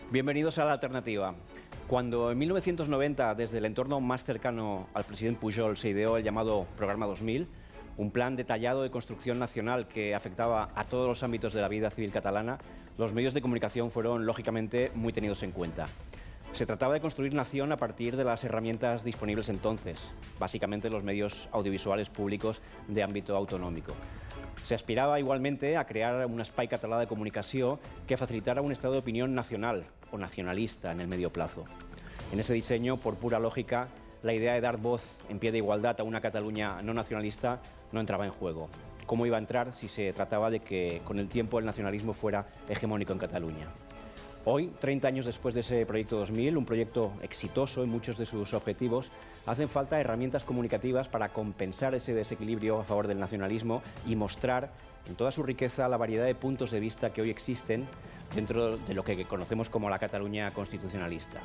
Bienvenidos a La Alternativa. Cuando en 1990, desde el entorno más cercano al presidente Pujol, se ideó el llamado Programa 2000, un plan detallado de construcción nacional que afectaba a todos los ámbitos de la vida civil catalana, los medios de comunicación fueron, lógicamente, muy tenidos en cuenta. Se trataba de construir nación a partir de las herramientas disponibles entonces, básicamente los medios audiovisuales públicos de ámbito autonómico. Se aspirava igualmente a crear un espai català de comunicació que facilitara un estado de opinión nacional o nacionalista en el medio plazo. En ese diseño, por pura lógica, la idea de dar voz en pie de igualdad a una Cataluña no nacionalista no entraba en juego. ¿Cómo iba a entrar si se trataba de que con el tiempo el nacionalismo fuera hegemónico en Cataluña? Hoy, 30 años después de ese proyecto 2000, un proyecto exitoso en muchos de sus objetivos, hacen falta herramientas comunicativas para compensar ese desequilibrio a favor del nacionalismo y mostrar en toda su riqueza la variedad de puntos de vista que hoy existen dentro de lo que conocemos como la Cataluña constitucionalista.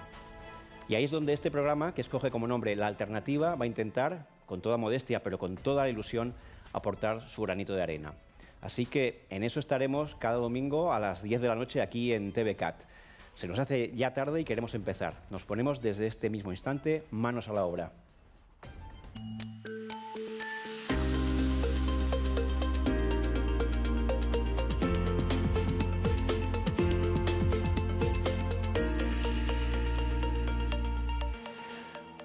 Y ahí es donde este programa, que escoge como nombre La Alternativa, va a intentar, con toda modestia pero con toda la ilusión, aportar su granito de arena. Así que en eso estaremos cada domingo a las 10 de la noche aquí en TVCAT. Se nos hace ya tarde y queremos empezar. Nos ponemos desde este mismo instante manos a la obra.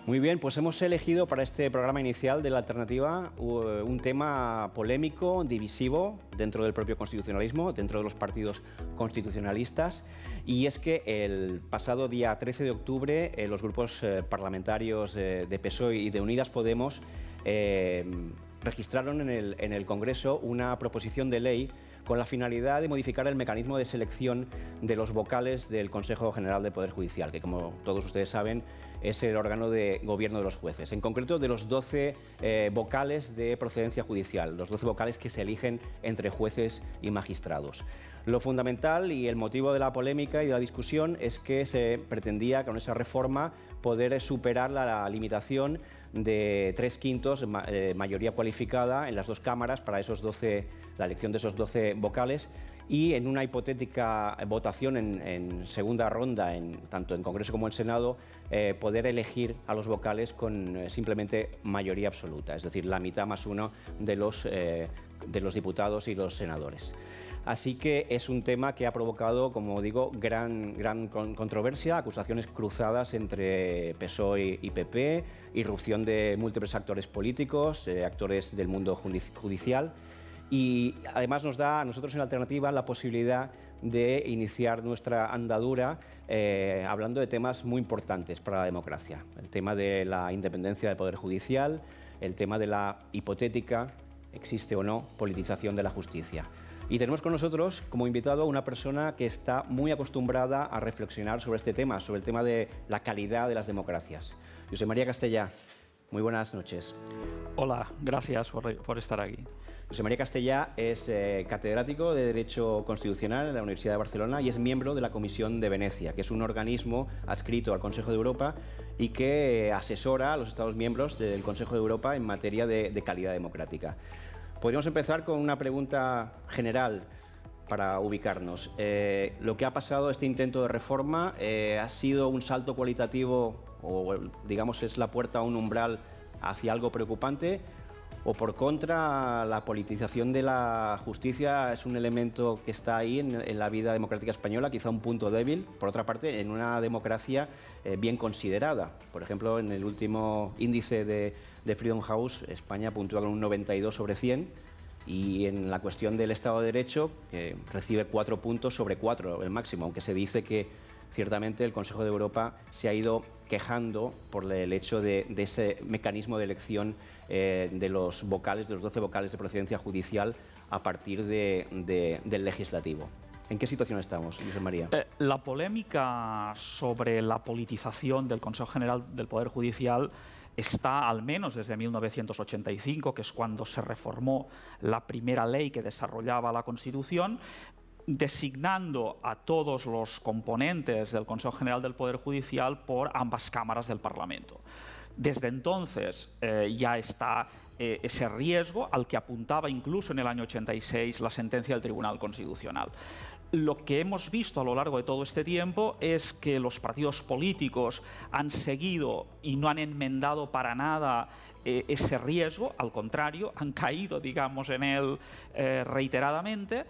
Muy bien, pues hemos elegido para este programa inicial de La Alternativa un tema polémico, divisivo dentro del propio constitucionalismo, dentro de los partidos constitucionalistas, y es que el pasado día 13 de octubre los grupos parlamentarios de PSOE y de Unidas Podemos registraron en el Congreso una proposición de ley con la finalidad de modificar el mecanismo de selección de los vocales del Consejo General del Poder Judicial, que como todos ustedes saben es el órgano de gobierno de los jueces, en concreto de los 12 vocales de procedencia judicial, los 12 vocales que se eligen entre jueces y magistrados. Lo fundamental y el motivo de la polémica y de la discusión es que se pretendía con esa reforma poder superar la limitación de 3/5 mayoría cualificada en las dos cámaras para la elección de esos 12 vocales, y en una hipotética votación en segunda ronda, tanto en Congreso como en Senado, poder elegir a los vocales con simplemente mayoría absoluta, es decir, la mitad más uno de los diputados y los senadores. Así que es un tema que ha provocado, como digo, gran controversia, acusaciones cruzadas entre PSOE y PP, irrupción de múltiples actores políticos, actores del mundo judicial, y además nos da a nosotros en Alternativa la posibilidad de iniciar nuestra andadura hablando de temas muy importantes para la democracia. El tema de la independencia del Poder Judicial, el tema de la hipotética, existe o no, politización de la justicia. Y tenemos con nosotros como invitado a una persona que está muy acostumbrada a reflexionar sobre este tema, sobre el tema de la calidad de las democracias. José María Castellà, muy buenas noches. Hola, gracias por estar aquí. José María Castellà es catedrático de Derecho Constitucional en la Universidad de Barcelona y es miembro de la Comisión de Venecia, que es un organismo adscrito al Consejo de Europa y que asesora a los Estados miembros del Consejo de Europa en materia de calidad democrática. Podríamos empezar con una pregunta general para ubicarnos. Lo que ha pasado, este intento de reforma, ¿ha sido un salto cualitativo o, digamos, es la puerta a un umbral hacia algo preocupante? ¿O por contra, la politización de la justicia es un elemento que está ahí en la vida democrática española, quizá un punto débil, por otra parte, en una democracia bien considerada? Por ejemplo, en el último índice de Freedom House, España puntúa con un 92 sobre 100, y en la cuestión del Estado de Derecho recibe 4 puntos sobre 4, el máximo, aunque se dice que ciertamente el Consejo de Europa se ha ido quejando por el hecho de ese mecanismo de elección de los vocales, de los 12 vocales de procedencia judicial a partir del legislativo. ¿En qué situación estamos, José María? La polémica sobre la politización del Consejo General del Poder Judicial está al menos desde 1985, que es cuando se reformó la primera ley que desarrollaba la Constitución, designando a todos los componentes del Consejo General del Poder Judicial por ambas cámaras del Parlamento. Desde entonces ya está ese riesgo al que apuntaba incluso en el año 86 la sentencia del Tribunal Constitucional. lo que hemos visto a lo largo de todo este tiempo es que los partidos políticos han seguido y no han enmendado para nada ese riesgo, al contrario, han caído, digamos, en él reiteradamente,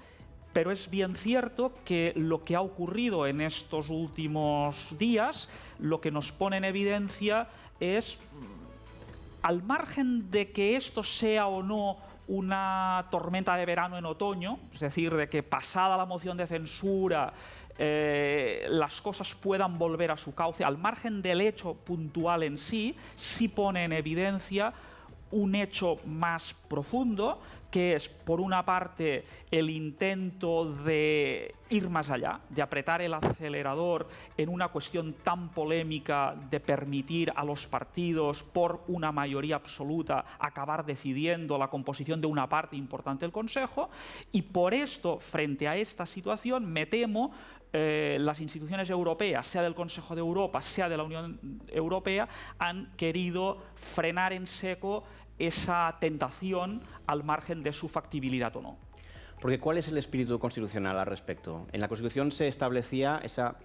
pero es bien cierto que lo que ha ocurrido en estos últimos días, lo que nos pone en evidencia es, al margen de que esto sea o no una tormenta de verano en otoño, es decir, de que pasada la moción de censura las cosas puedan volver a su cauce, al margen del hecho puntual en sí, sí pone en evidencia un hecho más profundo, que es, por una parte, el intento de ir más allá, de apretar el acelerador en una cuestión tan polémica de permitir a los partidos, por una mayoría absoluta, acabar decidiendo la composición de una parte importante del Consejo, y por esto, frente a esta situación, me temo, las instituciones europeas, sea del Consejo de Europa, sea de la Unión Europea, han querido frenar en seco esa tentación al margen de su factibilidad o no. Porque ¿cuál es el espíritu constitucional al respecto? En la Constitución se establecía esa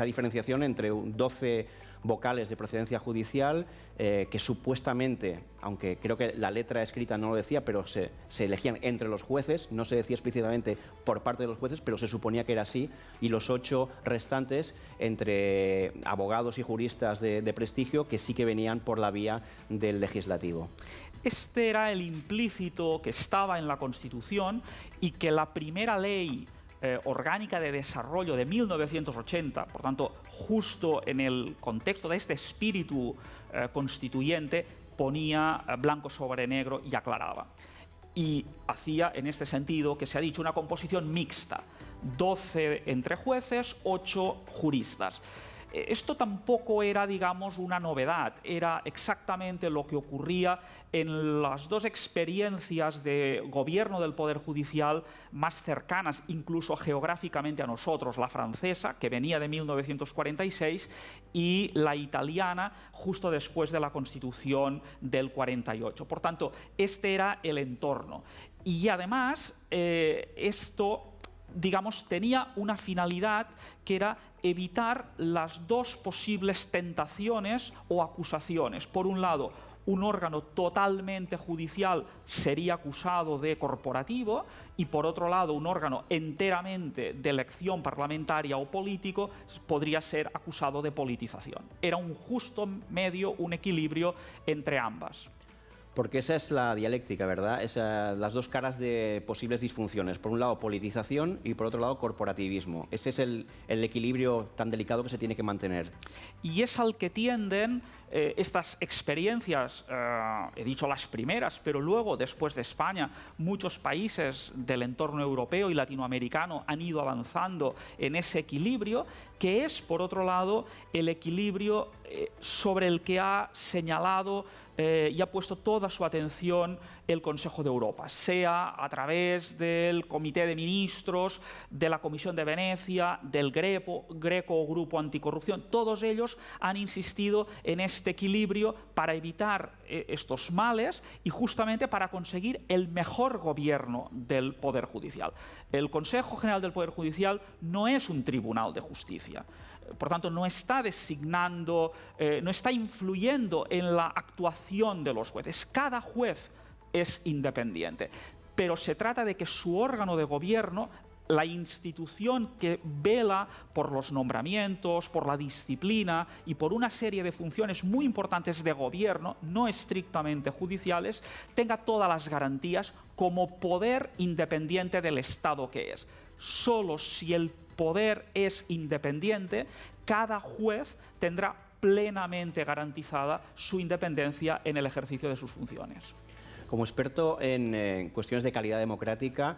diferenciación entre 12 vocales de procedencia judicial que supuestamente, aunque creo que la letra escrita no lo decía, pero se elegían entre los jueces, no se decía explícitamente por parte de los jueces, pero se suponía que era así, y los 8 restantes entre abogados y juristas de prestigio que sí que venían por la vía del legislativo. Este era el implícito que estaba en la Constitución y que la primera ley orgánica de desarrollo de 1980, por tanto, justo en el contexto de este espíritu constituyente, ponía blanco sobre negro y aclaraba. Y hacía, en este sentido, que se ha dicho, una composición mixta, 12 entre jueces, 8 juristas. Esto tampoco era, digamos, una novedad, era exactamente lo que ocurría en las dos experiencias de gobierno del Poder Judicial más cercanas, incluso geográficamente a nosotros, la francesa, que venía de 1946, y la italiana, justo después de la Constitución del 48. Por tanto, este era el entorno. Y además, esto, digamos, tenía una finalidad que era evitar las dos posibles tentaciones o acusaciones. Por un lado, un órgano totalmente judicial sería acusado de corporativo, y por otro lado, un órgano enteramente de elección parlamentaria o político podría ser acusado de politización. Era un justo medio, un equilibrio entre ambas. Porque esa es la dialéctica, ¿verdad? Las dos caras de posibles disfunciones. Por un lado, politización, y por otro lado, corporativismo. Ese es el equilibrio tan delicado que se tiene que mantener. Y es al que tienden estas experiencias, he dicho las primeras, pero luego, después de España, muchos países del entorno europeo y latinoamericano han ido avanzando en ese equilibrio, que es, por otro lado, el equilibrio sobre el que ha señalado y ha puesto toda su atención el Consejo de Europa, sea a través del Comité de Ministros, de la Comisión de Venecia, del Greco o Grupo Anticorrupción. Todos ellos han insistido en este equilibrio para evitar estos males y justamente para conseguir el mejor gobierno del Poder Judicial. El Consejo General del Poder Judicial no es un tribunal de justicia. Por tanto, no está designando, no está influyendo en la actuación de los jueces. Cada juez es independiente, pero se trata de que su órgano de gobierno, la institución que vela por los nombramientos, por la disciplina y por una serie de funciones muy importantes de gobierno, no estrictamente judiciales, tenga todas las garantías como poder independiente del Estado que es. Solo si el poder es independiente, cada juez tendrá plenamente garantizada su independencia en el ejercicio de sus funciones. Como experto en cuestiones de calidad democrática,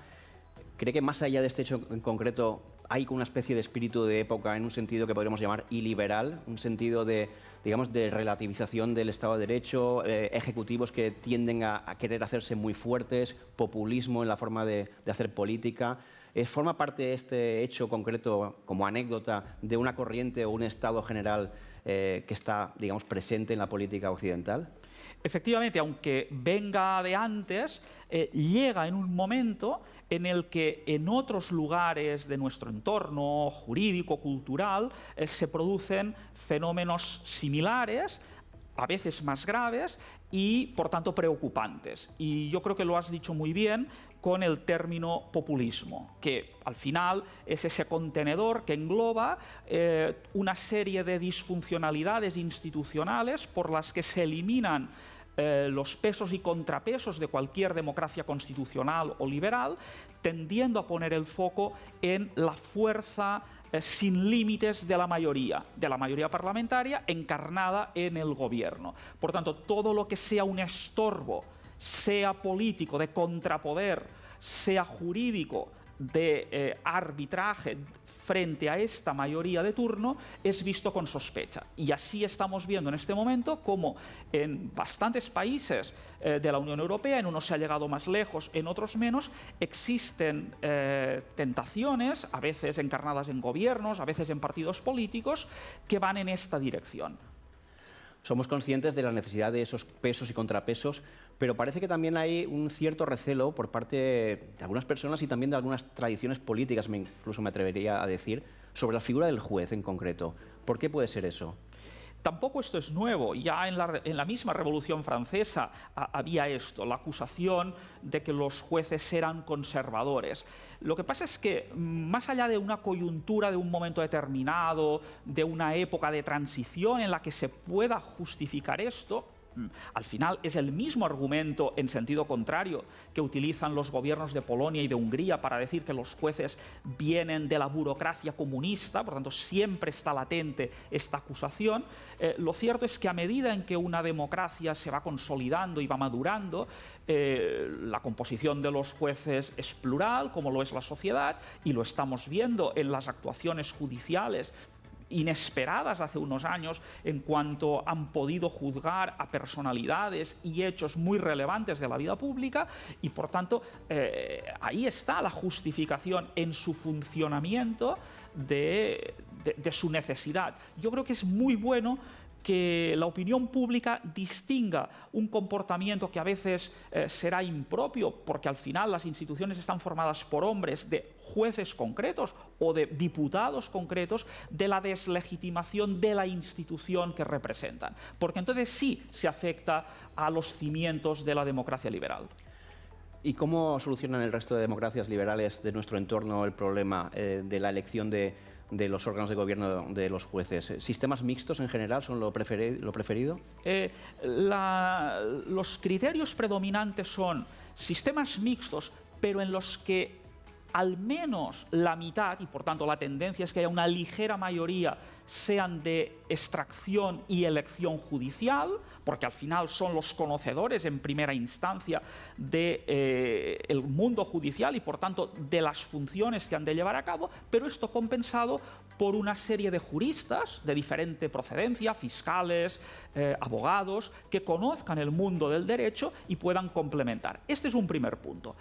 ¿cree que más allá de este hecho en concreto hay una especie de espíritu de época en un sentido que podríamos llamar iliberal, un sentido de, digamos, de relativización del Estado de Derecho, ejecutivos que tienden a querer hacerse muy fuertes, populismo en la forma de hacer política? ¿Forma parte este hecho concreto, como anécdota, de una corriente o un estado general que está, digamos, presente en la política occidental? Efectivamente, aunque venga de antes, llega en un momento en el que en otros lugares de nuestro entorno jurídico, cultural, se producen fenómenos similares, a veces más graves y, por tanto, preocupantes. Y yo creo que lo has dicho muy bien con el término populismo, que al final es ese contenedor que engloba una serie de disfuncionalidades institucionales por las que se eliminan los pesos y contrapesos de cualquier democracia constitucional o liberal, tendiendo a poner el foco en la fuerza sin límites de la mayoría parlamentaria encarnada en el gobierno. Por tanto, todo lo que sea un estorbo, sea político, de contrapoder, sea jurídico, de arbitraje frente a esta mayoría de turno, es visto con sospecha. Y así estamos viendo en este momento cómo en bastantes países de la Unión Europea, en unos se ha llegado más lejos, en otros menos, existen tentaciones, a veces encarnadas en gobiernos, a veces en partidos políticos, que van en esta dirección. Somos conscientes de la necesidad de esos pesos y contrapesos, pero parece que también hay un cierto recelo por parte de algunas personas y también de algunas tradiciones políticas, incluso me atrevería a decir, sobre la figura del juez en concreto. ¿Por qué puede ser eso? Tampoco esto es nuevo. Ya en la misma Revolución Francesa había esto, la acusación de que los jueces eran conservadores. Lo que pasa es que, más allá de una coyuntura de un momento determinado, de una época de transición en la que se pueda justificar esto, al final es el mismo argumento en sentido contrario que utilizan los gobiernos de Polonia y de Hungría para decir que los jueces vienen de la burocracia comunista, por tanto siempre está latente esta acusación. Lo cierto es que a medida en que una democracia se va consolidando y va madurando, la composición de los jueces es plural, como lo es la sociedad, y lo estamos viendo en las actuaciones judiciales inesperadas hace unos años en cuanto han podido juzgar a personalidades y hechos muy relevantes de la vida pública y, por tanto, ahí está la justificación en su funcionamiento de su necesidad. Yo creo que es muy bueno que la opinión pública distinga un comportamiento que a veces será impropio, porque al final las instituciones están formadas por hombres, de jueces concretos o de diputados concretos, de la deslegitimación de la institución que representan. Porque entonces sí se afecta a los cimientos de la democracia liberal. ¿Y cómo solucionan el resto de democracias liberales de nuestro entorno el problema de la elección de los órganos de gobierno de los jueces? ¿Sistemas mixtos en general son lo preferido? Los criterios predominantes son sistemas mixtos, pero en los que al menos la mitad, y por tanto la tendencia es que haya una ligera mayoría, sean de extracción y elección judicial, porque al final son los conocedores en primera instancia del mundo judicial y por tanto de las funciones que han de llevar a cabo, pero esto compensado por una serie de juristas de diferente procedencia, fiscales, abogados, que conozcan el mundo del derecho y puedan complementar. Este es un primer punto.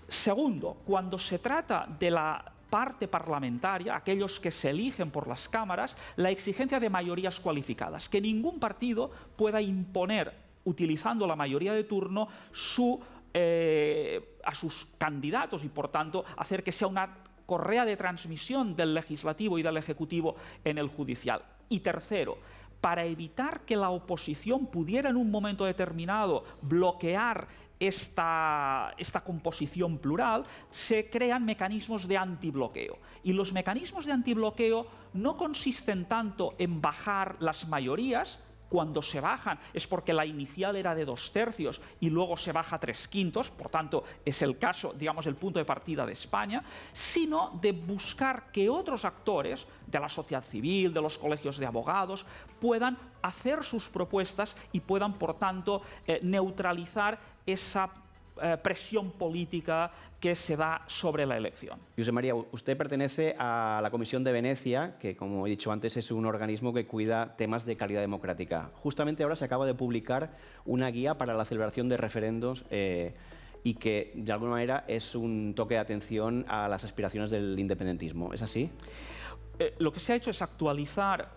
Segundo, cuando se trata de la parte parlamentaria, aquellos que se eligen por las cámaras, la exigencia de mayorías cualificadas, que ningún partido pueda imponer, utilizando la mayoría de turno, a sus candidatos y, por tanto, hacer que sea una correa de transmisión del legislativo y del ejecutivo en el judicial. Y tercero, para evitar que la oposición pudiera en un momento determinado bloquear esta composición plural, se crean mecanismos de antibloqueo. Y los mecanismos de antibloqueo no consisten tanto en bajar las mayorías. Cuando se bajan es porque la inicial era de 2/3 y luego se baja a 3/5, por tanto es el caso, digamos, el punto de partida de España, sino de buscar que otros actores de la sociedad civil, de los colegios de abogados, puedan hacer sus propuestas y puedan, por tanto, neutralizar esa presión política que se da sobre la elección. Josep María, usted pertenece a la Comisión de Venecia, que, como he dicho antes, es un organismo que cuida temas de calidad democrática. Justamente ahora se acaba de publicar una guía para la celebración de referendos y que de alguna manera es un toque de atención a las aspiraciones del independentismo. ¿Es así? Lo que se ha hecho es actualizar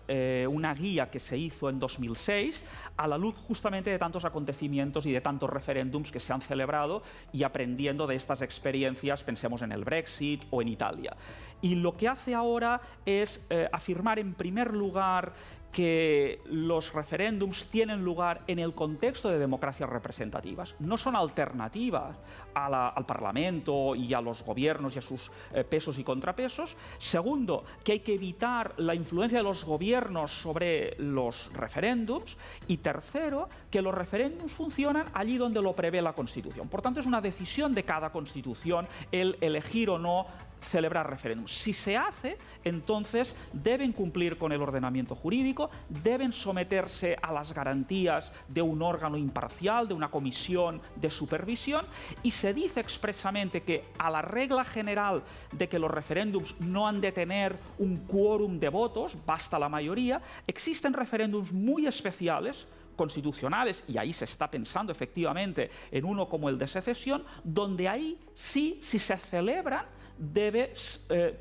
una guía que se hizo en 2006 a la luz justamente de tantos acontecimientos y de tantos referéndums que se han celebrado y aprendiendo de estas experiencias, pensemos en el Brexit o en Italia. Y lo que hace ahora es afirmar en primer lugar que los referéndums tienen lugar en el contexto de democracias representativas, no son alternativas al Parlamento y a los gobiernos y a sus pesos y contrapesos. Segundo, que hay que evitar la influencia de los gobiernos sobre los referéndums. Y tercero, que los referéndums funcionan allí donde lo prevé la Constitución. Por tanto, es una decisión de cada Constitución el elegir o no celebrar referéndums. Si se hace, entonces deben cumplir con el ordenamiento jurídico, deben someterse a las garantías de un órgano imparcial, de una comisión de supervisión, y se dice expresamente que a la regla general de que los referéndums no han de tener un quórum de votos, basta la mayoría, existen referéndums muy especiales, constitucionales, y ahí se está pensando efectivamente en uno como el de secesión, donde ahí sí, si se celebran,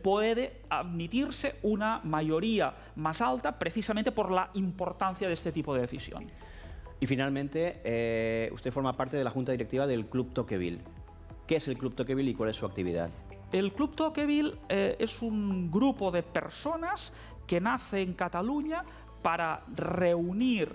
puede admitirse una mayoría más alta precisamente por la importancia de este tipo de decisión. Y finalmente, usted forma parte de la Junta Directiva del Club Tocqueville. ¿Qué es el Club Tocqueville y cuál es su actividad? El Club Tocqueville es un grupo de personas que nace en Cataluña para reunir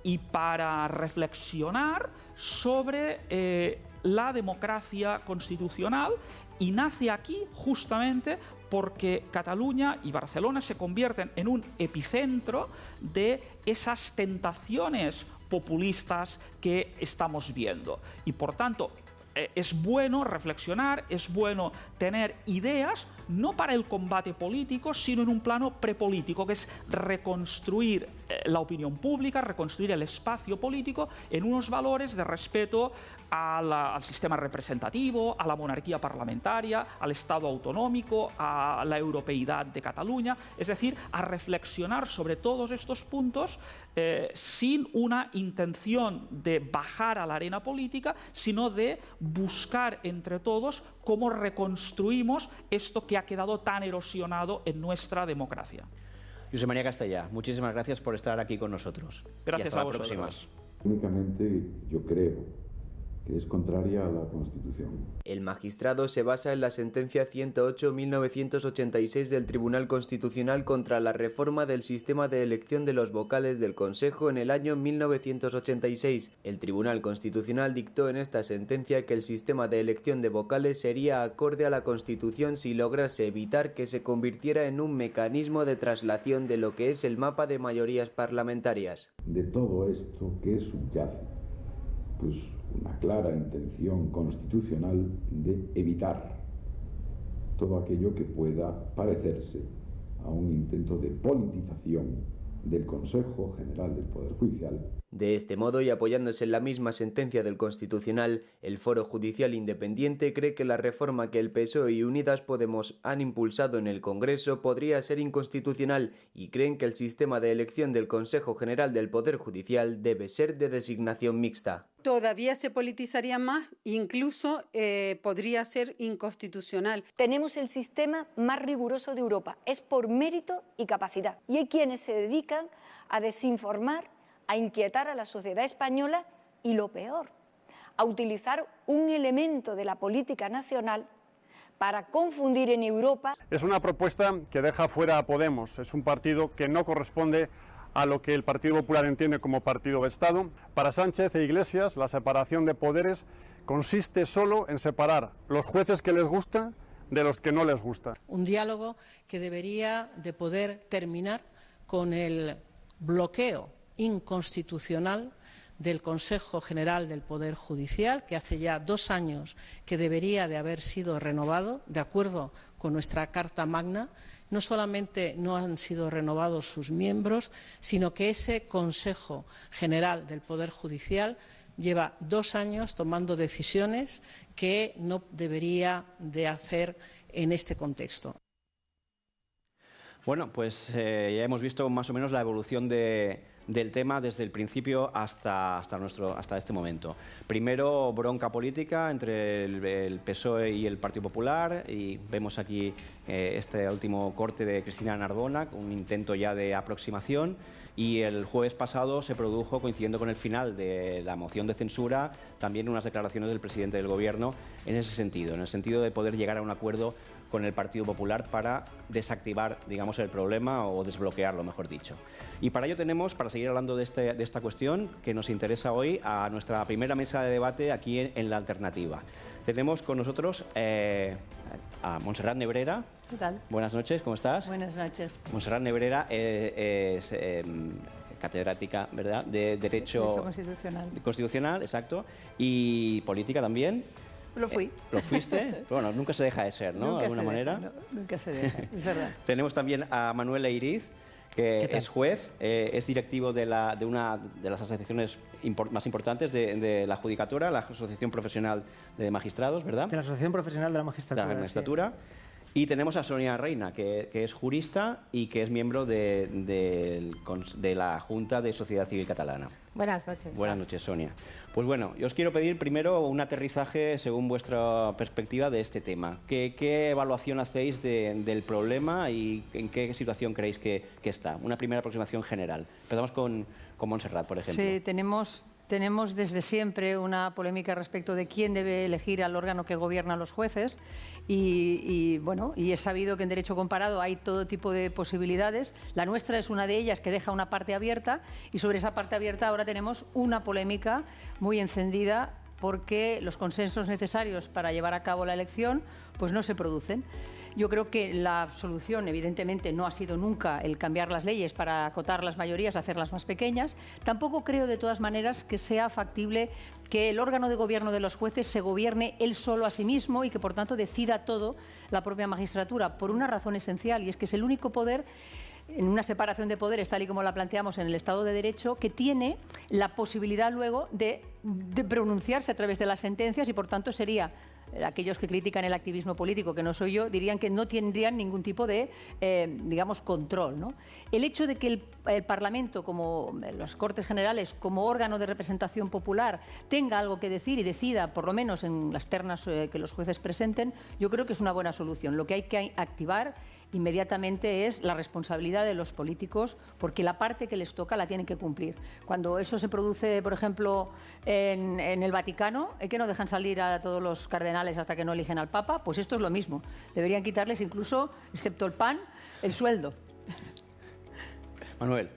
y para reflexionar sobre la democracia constitucional, y nace aquí justamente porque Cataluña y Barcelona se convierten en un epicentro de esas tentaciones populistas que estamos viendo. Y por tanto, es bueno reflexionar, es bueno tener ideas, no para el combate político, sino en un plano prepolítico, que es reconstruir la opinión pública, reconstruir el espacio político en unos valores de respeto al sistema representativo, a la monarquía parlamentaria, al Estado autonómico, a la europeidad de Cataluña, es decir, a reflexionar sobre todos estos puntos sin una intención de bajar a la arena política, sino de buscar entre todos cómo reconstruimos esto que ha quedado tan erosionado en nuestra democracia. José María Castellà, muchísimas gracias por estar aquí con nosotros. Gracias y hasta a la vosotros. próxima. Únicamente yo creo que es contraria a la Constitución. El magistrado se basa en la sentencia 108/1986 del Tribunal Constitucional contra la reforma del sistema de elección de los vocales del Consejo en el año 1986. El Tribunal Constitucional dictó en esta sentencia que el sistema de elección de vocales sería acorde a la Constitución si lograse evitar que se convirtiera en un mecanismo de traslación de lo que es el mapa de mayorías parlamentarias. De todo esto, ¿qué subyace? Pues una clara intención constitucional de evitar todo aquello que pueda parecerse a un intento de politización del Consejo General del Poder Judicial. De este modo, y apoyándose en la misma sentencia del Constitucional, el Foro Judicial Independiente cree que la reforma que el PSOE y Unidas Podemos han impulsado en el Congreso podría ser inconstitucional y creen que el sistema de elección del Consejo General del Poder Judicial debe ser de designación mixta. Todavía se politizaría más, incluso podría ser inconstitucional. Tenemos el sistema más riguroso de Europa, es por mérito y capacidad. Y hay quienes se dedican a desinformar, a inquietar a la sociedad española y, lo peor, a utilizar un elemento de la política nacional para confundir en Europa. Es una propuesta que deja fuera a Podemos, es un partido que no corresponde a lo que el Partido Popular entiende como partido de Estado. Para Sánchez e Iglesias, la separación de poderes consiste solo en separar los jueces que les gusta de los que no les gusta. Un diálogo que debería de poder terminar con el bloqueo inconstitucional del Consejo General del Poder Judicial, que hace ya 2 años que debería de haber sido renovado, de acuerdo con nuestra Carta Magna. No solamente no han sido renovados sus miembros, sino que ese Consejo General del Poder Judicial lleva 2 años tomando decisiones que no debería de hacer en este contexto. Bueno, pues ya hemos visto más o menos la evolución de del tema desde el principio hasta este momento. Primero, bronca política entre el PSOE y el Partido Popular, y vemos aquí este último corte de Cristina Narbona, un intento ya de aproximación, y el jueves pasado se produjo, coincidiendo con el final de la moción de censura, también unas declaraciones del presidente del Gobierno en ese sentido, en el sentido de poder llegar a un acuerdo con el Partido Popular para desactivar, digamos, el problema o desbloquearlo, mejor dicho. Y para ello tenemos, para seguir hablando de esta cuestión que nos interesa hoy, a nuestra primera mesa de debate aquí en La Alternativa. Tenemos con nosotros a Montserrat Nebrera. ¿Qué tal? Buenas noches, ¿cómo estás? Buenas noches. Montserrat Nebrera es catedrática, ¿verdad?, de Derecho Constitucional, exacto, y política también. Lo fui. ¿Lo fuiste? Bueno, nunca se deja de ser, ¿no? De alguna manera. Nunca se deja, es verdad. Tenemos también a Manuel Leiriz, que es juez, es directivo de una de las asociaciones más importantes de la Judicatura, la Asociación Profesional de Magistrados, ¿verdad? De la Asociación Profesional de la Magistratura. De la Magistratura. Sí. Y tenemos a Sonia Reina, que es jurista y que es miembro de la Junta de Sociedad Civil Catalana. Buenas noches. Buenas noches, Sonia. Pues bueno, yo os quiero pedir primero un aterrizaje según vuestra perspectiva de este tema. ¿Qué evaluación hacéis del problema y en qué situación creéis que está? Una primera aproximación general. Empezamos con Montserrat, por ejemplo. Sí, tenemos desde siempre una polémica respecto de quién debe elegir al órgano que gobierna a los jueces y es sabido que en derecho comparado hay todo tipo de posibilidades. La nuestra es una de ellas que deja una parte abierta y sobre esa parte abierta ahora tenemos una polémica muy encendida porque los consensos necesarios para llevar a cabo la elección pues no se producen. Yo creo que la solución, evidentemente, no ha sido nunca el cambiar las leyes para acotar las mayorías, hacerlas más pequeñas. Tampoco creo, de todas maneras, que sea factible que el órgano de gobierno de los jueces se gobierne él solo a sí mismo y que, por tanto, decida todo la propia magistratura, por una razón esencial, y es que es el único poder en una separación de poderes, tal y como la planteamos en el Estado de Derecho, que tiene la posibilidad luego de pronunciarse a través de las sentencias y, por tanto, sería... Aquellos que critican el activismo político, que no soy yo, dirían que no tendrían ningún tipo de, control, ¿no? El hecho de que el Parlamento, como las Cortes Generales, como órgano de representación popular, tenga algo que decir y decida, por lo menos en las ternas que los jueces presenten, yo creo que es una buena solución. Lo que hay que activar inmediatamente es la responsabilidad de los políticos, porque la parte que les toca la tienen que cumplir. Cuando eso se produce, por ejemplo, en el Vaticano, que no dejan salir a todos los cardenales hasta que no eligen al Papa, pues esto es lo mismo. Deberían quitarles incluso, excepto el pan, el sueldo. Manuel.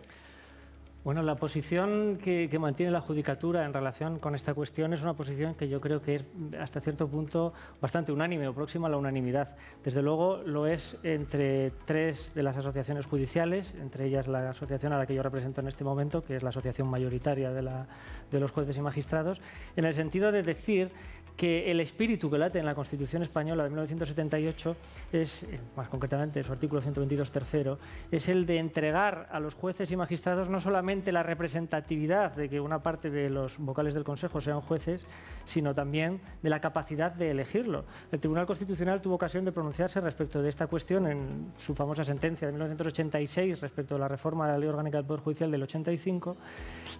Bueno, la posición que mantiene la Judicatura en relación con esta cuestión es una posición que yo creo que es hasta cierto punto bastante unánime o próxima a la unanimidad. Desde luego lo es entre tres de las asociaciones judiciales, entre ellas la asociación a la que yo represento en este momento, que es la asociación mayoritaria de los jueces y magistrados, en el sentido de decir que el espíritu que late en la Constitución española de 1978 es, más concretamente su artículo 122 tercero, es el de entregar a los jueces y magistrados no solamente la representatividad de que una parte de los vocales del Consejo sean jueces, sino también de la capacidad de elegirlo. El Tribunal Constitucional tuvo ocasión de pronunciarse respecto de esta cuestión en su famosa sentencia de 1986 respecto a la reforma de la Ley Orgánica del Poder Judicial del 85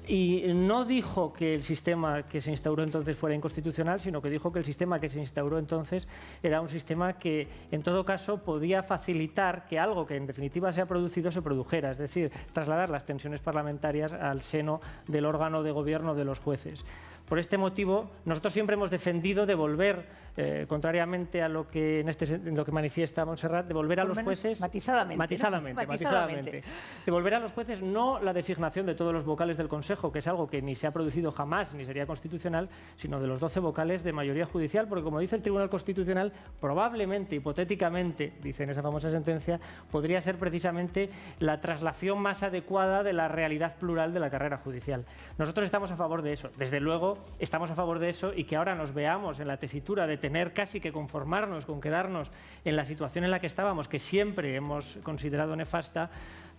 y no dijo que el sistema que se instauró entonces fuera inconstitucional, sino que dijo que el sistema que se instauró entonces era un sistema que, en todo caso, podía facilitar que algo que en definitiva se ha producido se produjera, es decir, trasladar las tensiones parlamentarias al seno del órgano de gobierno de los jueces. Por este motivo, nosotros siempre hemos defendido devolver, contrariamente a lo que en lo que manifiesta Montserrat, devolver a los jueces matizadamente. Devolver a los jueces no la designación de todos los vocales del Consejo, que es algo que ni se ha producido jamás ni sería constitucional, sino de los 12 vocales de mayoría judicial, porque como dice el Tribunal Constitucional, probablemente, hipotéticamente, dice en esa famosa sentencia, podría ser precisamente la traslación más adecuada de la realidad plural de la carrera judicial. Nosotros estamos a favor de eso. Desde luego, estamos a favor de eso y que ahora nos veamos en la tesitura de tener casi que conformarnos con quedarnos en la situación en la que estábamos, que siempre hemos considerado nefasta,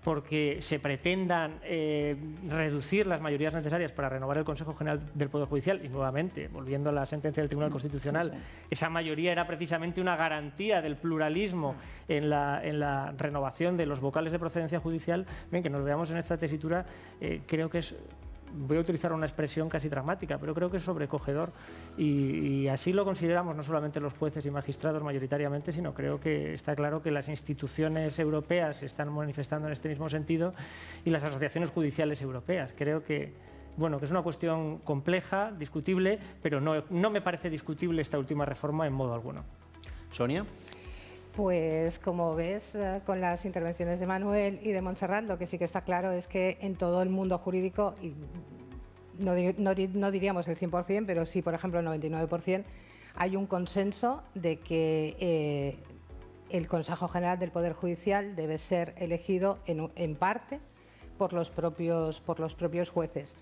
porque se pretendan reducir las mayorías necesarias para renovar el Consejo General del Poder Judicial, y nuevamente, volviendo a la sentencia del Tribunal Constitucional, esa mayoría era precisamente una garantía del pluralismo en la renovación de los vocales de procedencia judicial. Bien, que nos veamos en esta tesitura, creo que es... Voy a utilizar una expresión casi dramática, pero creo que es sobrecogedor y así lo consideramos no solamente los jueces y magistrados mayoritariamente, sino creo que está claro que las instituciones europeas se están manifestando en este mismo sentido y las asociaciones judiciales europeas. Creo que, bueno, que es una cuestión compleja, discutible, pero no me parece discutible esta última reforma en modo alguno. Sonia. Pues como ves, con las intervenciones de Manuel y de Montserrat, lo que sí que está claro es que en todo el mundo jurídico, y no diríamos el 100%, pero sí, por ejemplo, el 99%, hay un consenso de que el Consejo General del Poder Judicial debe ser elegido en parte por los propios jueces.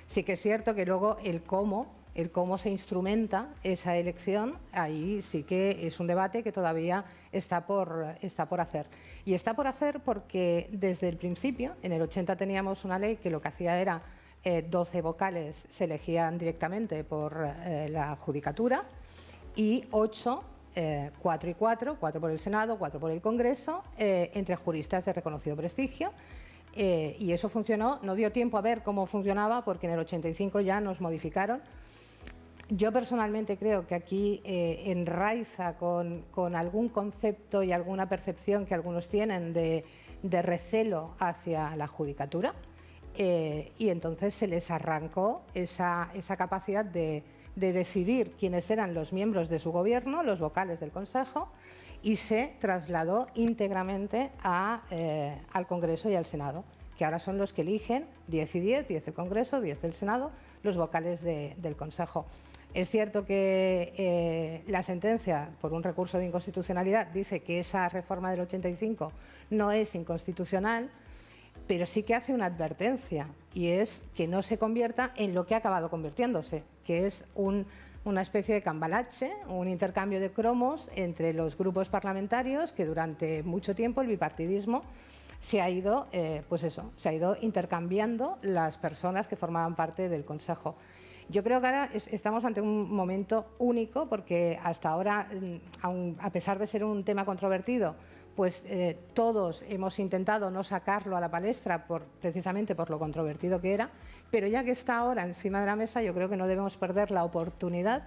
Sí que es cierto que luego el cómo se instrumenta esa elección, ahí sí que es un debate que todavía está por hacer. Y está por hacer porque desde el principio, en el 80 teníamos una ley que lo que hacía era 12 vocales se elegían directamente por la Judicatura y 8, 4 y 4 por el Senado, 4 por el Congreso, entre juristas de reconocido prestigio. Y eso funcionó, no dio tiempo a ver cómo funcionaba porque en el 85 ya nos modificaron. Yo personalmente creo que aquí enraiza con algún concepto y alguna percepción que algunos tienen de recelo hacia la judicatura y entonces se les arrancó esa capacidad de decidir quiénes eran los miembros de su gobierno, los vocales del Consejo, y se trasladó íntegramente al Congreso y al Senado, que ahora son los que eligen 10 y 10 el Congreso, 10 el Senado, los vocales del Consejo. Es cierto que la sentencia, por un recurso de inconstitucionalidad, dice que esa reforma del 85 no es inconstitucional, pero sí que hace una advertencia, y es que no se convierta en lo que ha acabado convirtiéndose, que es una especie de cambalache, un intercambio de cromos entre los grupos parlamentarios, que durante mucho tiempo el bipartidismo se ha ido intercambiando las personas que formaban parte del Consejo. Yo creo que ahora estamos ante un momento único porque hasta ahora, a pesar de ser un tema controvertido, pues todos hemos intentado no sacarlo a la palestra precisamente por lo controvertido que era, pero ya que está ahora encima de la mesa, yo creo que no debemos perder la oportunidad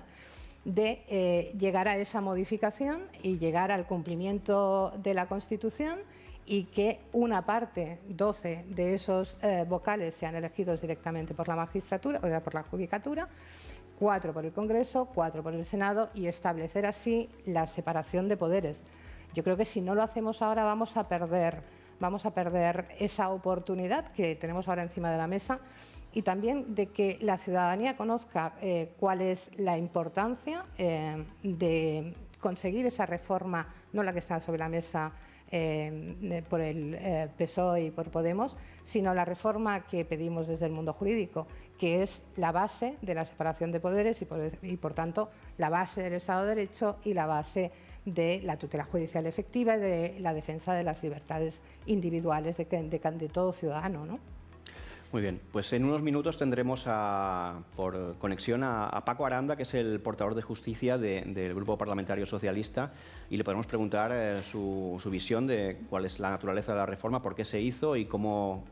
de llegar a esa modificación y llegar al cumplimiento de la Constitución y que una parte, 12 de esos vocales sean elegidos directamente por la magistratura, o sea, por la Judicatura, 4 por el Congreso, 4 por el Senado y establecer así la separación de poderes. Yo creo que si no lo hacemos ahora vamos a perder esa oportunidad que tenemos ahora encima de la mesa y también de que la ciudadanía conozca cuál es la importancia de conseguir esa reforma, no la que está sobre la mesa por el PSOE y por Podemos, sino la reforma que pedimos desde el mundo jurídico, que es la base de la separación de poderes y por tanto, la base del Estado de Derecho y la base de la tutela judicial efectiva y de la defensa de las libertades individuales de todo ciudadano, ¿no? Muy bien, pues en unos minutos tendremos por conexión a Paco Aranda, que es el portador de justicia del Grupo Parlamentario Socialista, y le podemos preguntar su visión de cuál es la naturaleza de la reforma, por qué se hizo y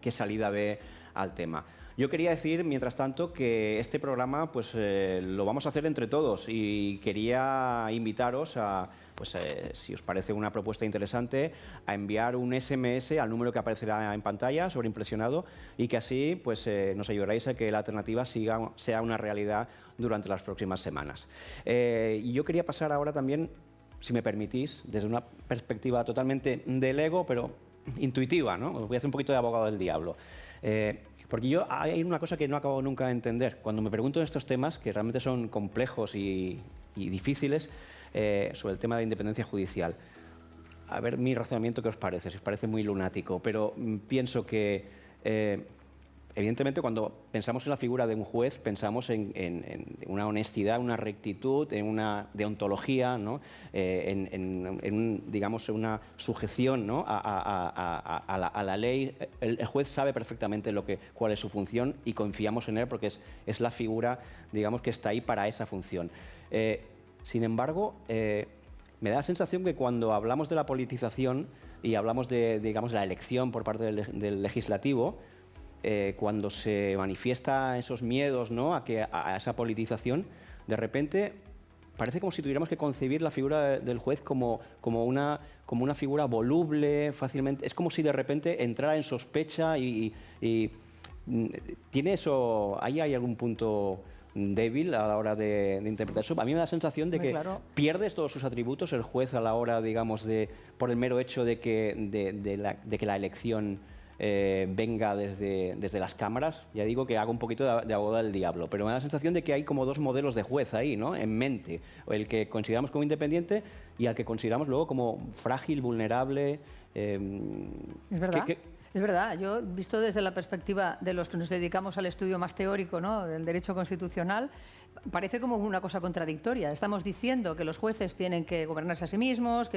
qué salida ve al tema. Yo quería decir, mientras tanto, que este programa pues, lo vamos a hacer entre todos y quería invitaros a... pues si os parece una propuesta interesante, a enviar un SMS al número que aparecerá en pantalla, sobreimpresionado, y que así pues, nos ayudaréis a que la alternativa sea una realidad durante las próximas semanas. Y yo quería pasar ahora también, si me permitís, desde una perspectiva totalmente del ego, pero intuitiva, ¿no? Os voy a hacer un poquito de abogado del diablo. Porque hay una cosa que no acabo nunca de entender. Cuando me pregunto en estos temas, que realmente son complejos y difíciles, sobre el tema de independencia judicial. A ver mi razonamiento, ¿qué os parece? Si os parece muy lunático, pero pienso que evidentemente, cuando pensamos en la figura de un juez, pensamos en una honestidad, una rectitud, en una deontología, ¿no? Digamos, una sujeción, ¿no? a la ley. El juez sabe perfectamente cuál es su función y confiamos en él porque es la figura, digamos, que está ahí para esa función. Sin embargo, me da la sensación que cuando hablamos de la politización y hablamos de, digamos, la elección por parte del legislativo, cuando se manifiesta esos miedos, ¿no? a esa politización, de repente parece como si tuviéramos que concebir la figura del juez como una figura voluble, fácilmente. Es como si de repente entrara en sospecha y ¿tiene eso? ¿Ahí hay algún punto débil a la hora de interpretar eso? A mí me da la sensación de que pierdes todos sus atributos el juez a la hora, digamos, por el mero hecho de que la elección venga desde las cámaras. Ya digo que hago un poquito de abogado del diablo, pero me da la sensación de que hay como dos modelos de juez ahí, ¿no? En mente, el que consideramos como independiente y al que consideramos luego como frágil, vulnerable. Es verdad. Es verdad, yo visto desde la perspectiva de los que nos dedicamos al estudio más teórico, ¿no? Del derecho constitucional, parece como una cosa contradictoria. Estamos diciendo que los jueces tienen que gobernarse a sí mismos,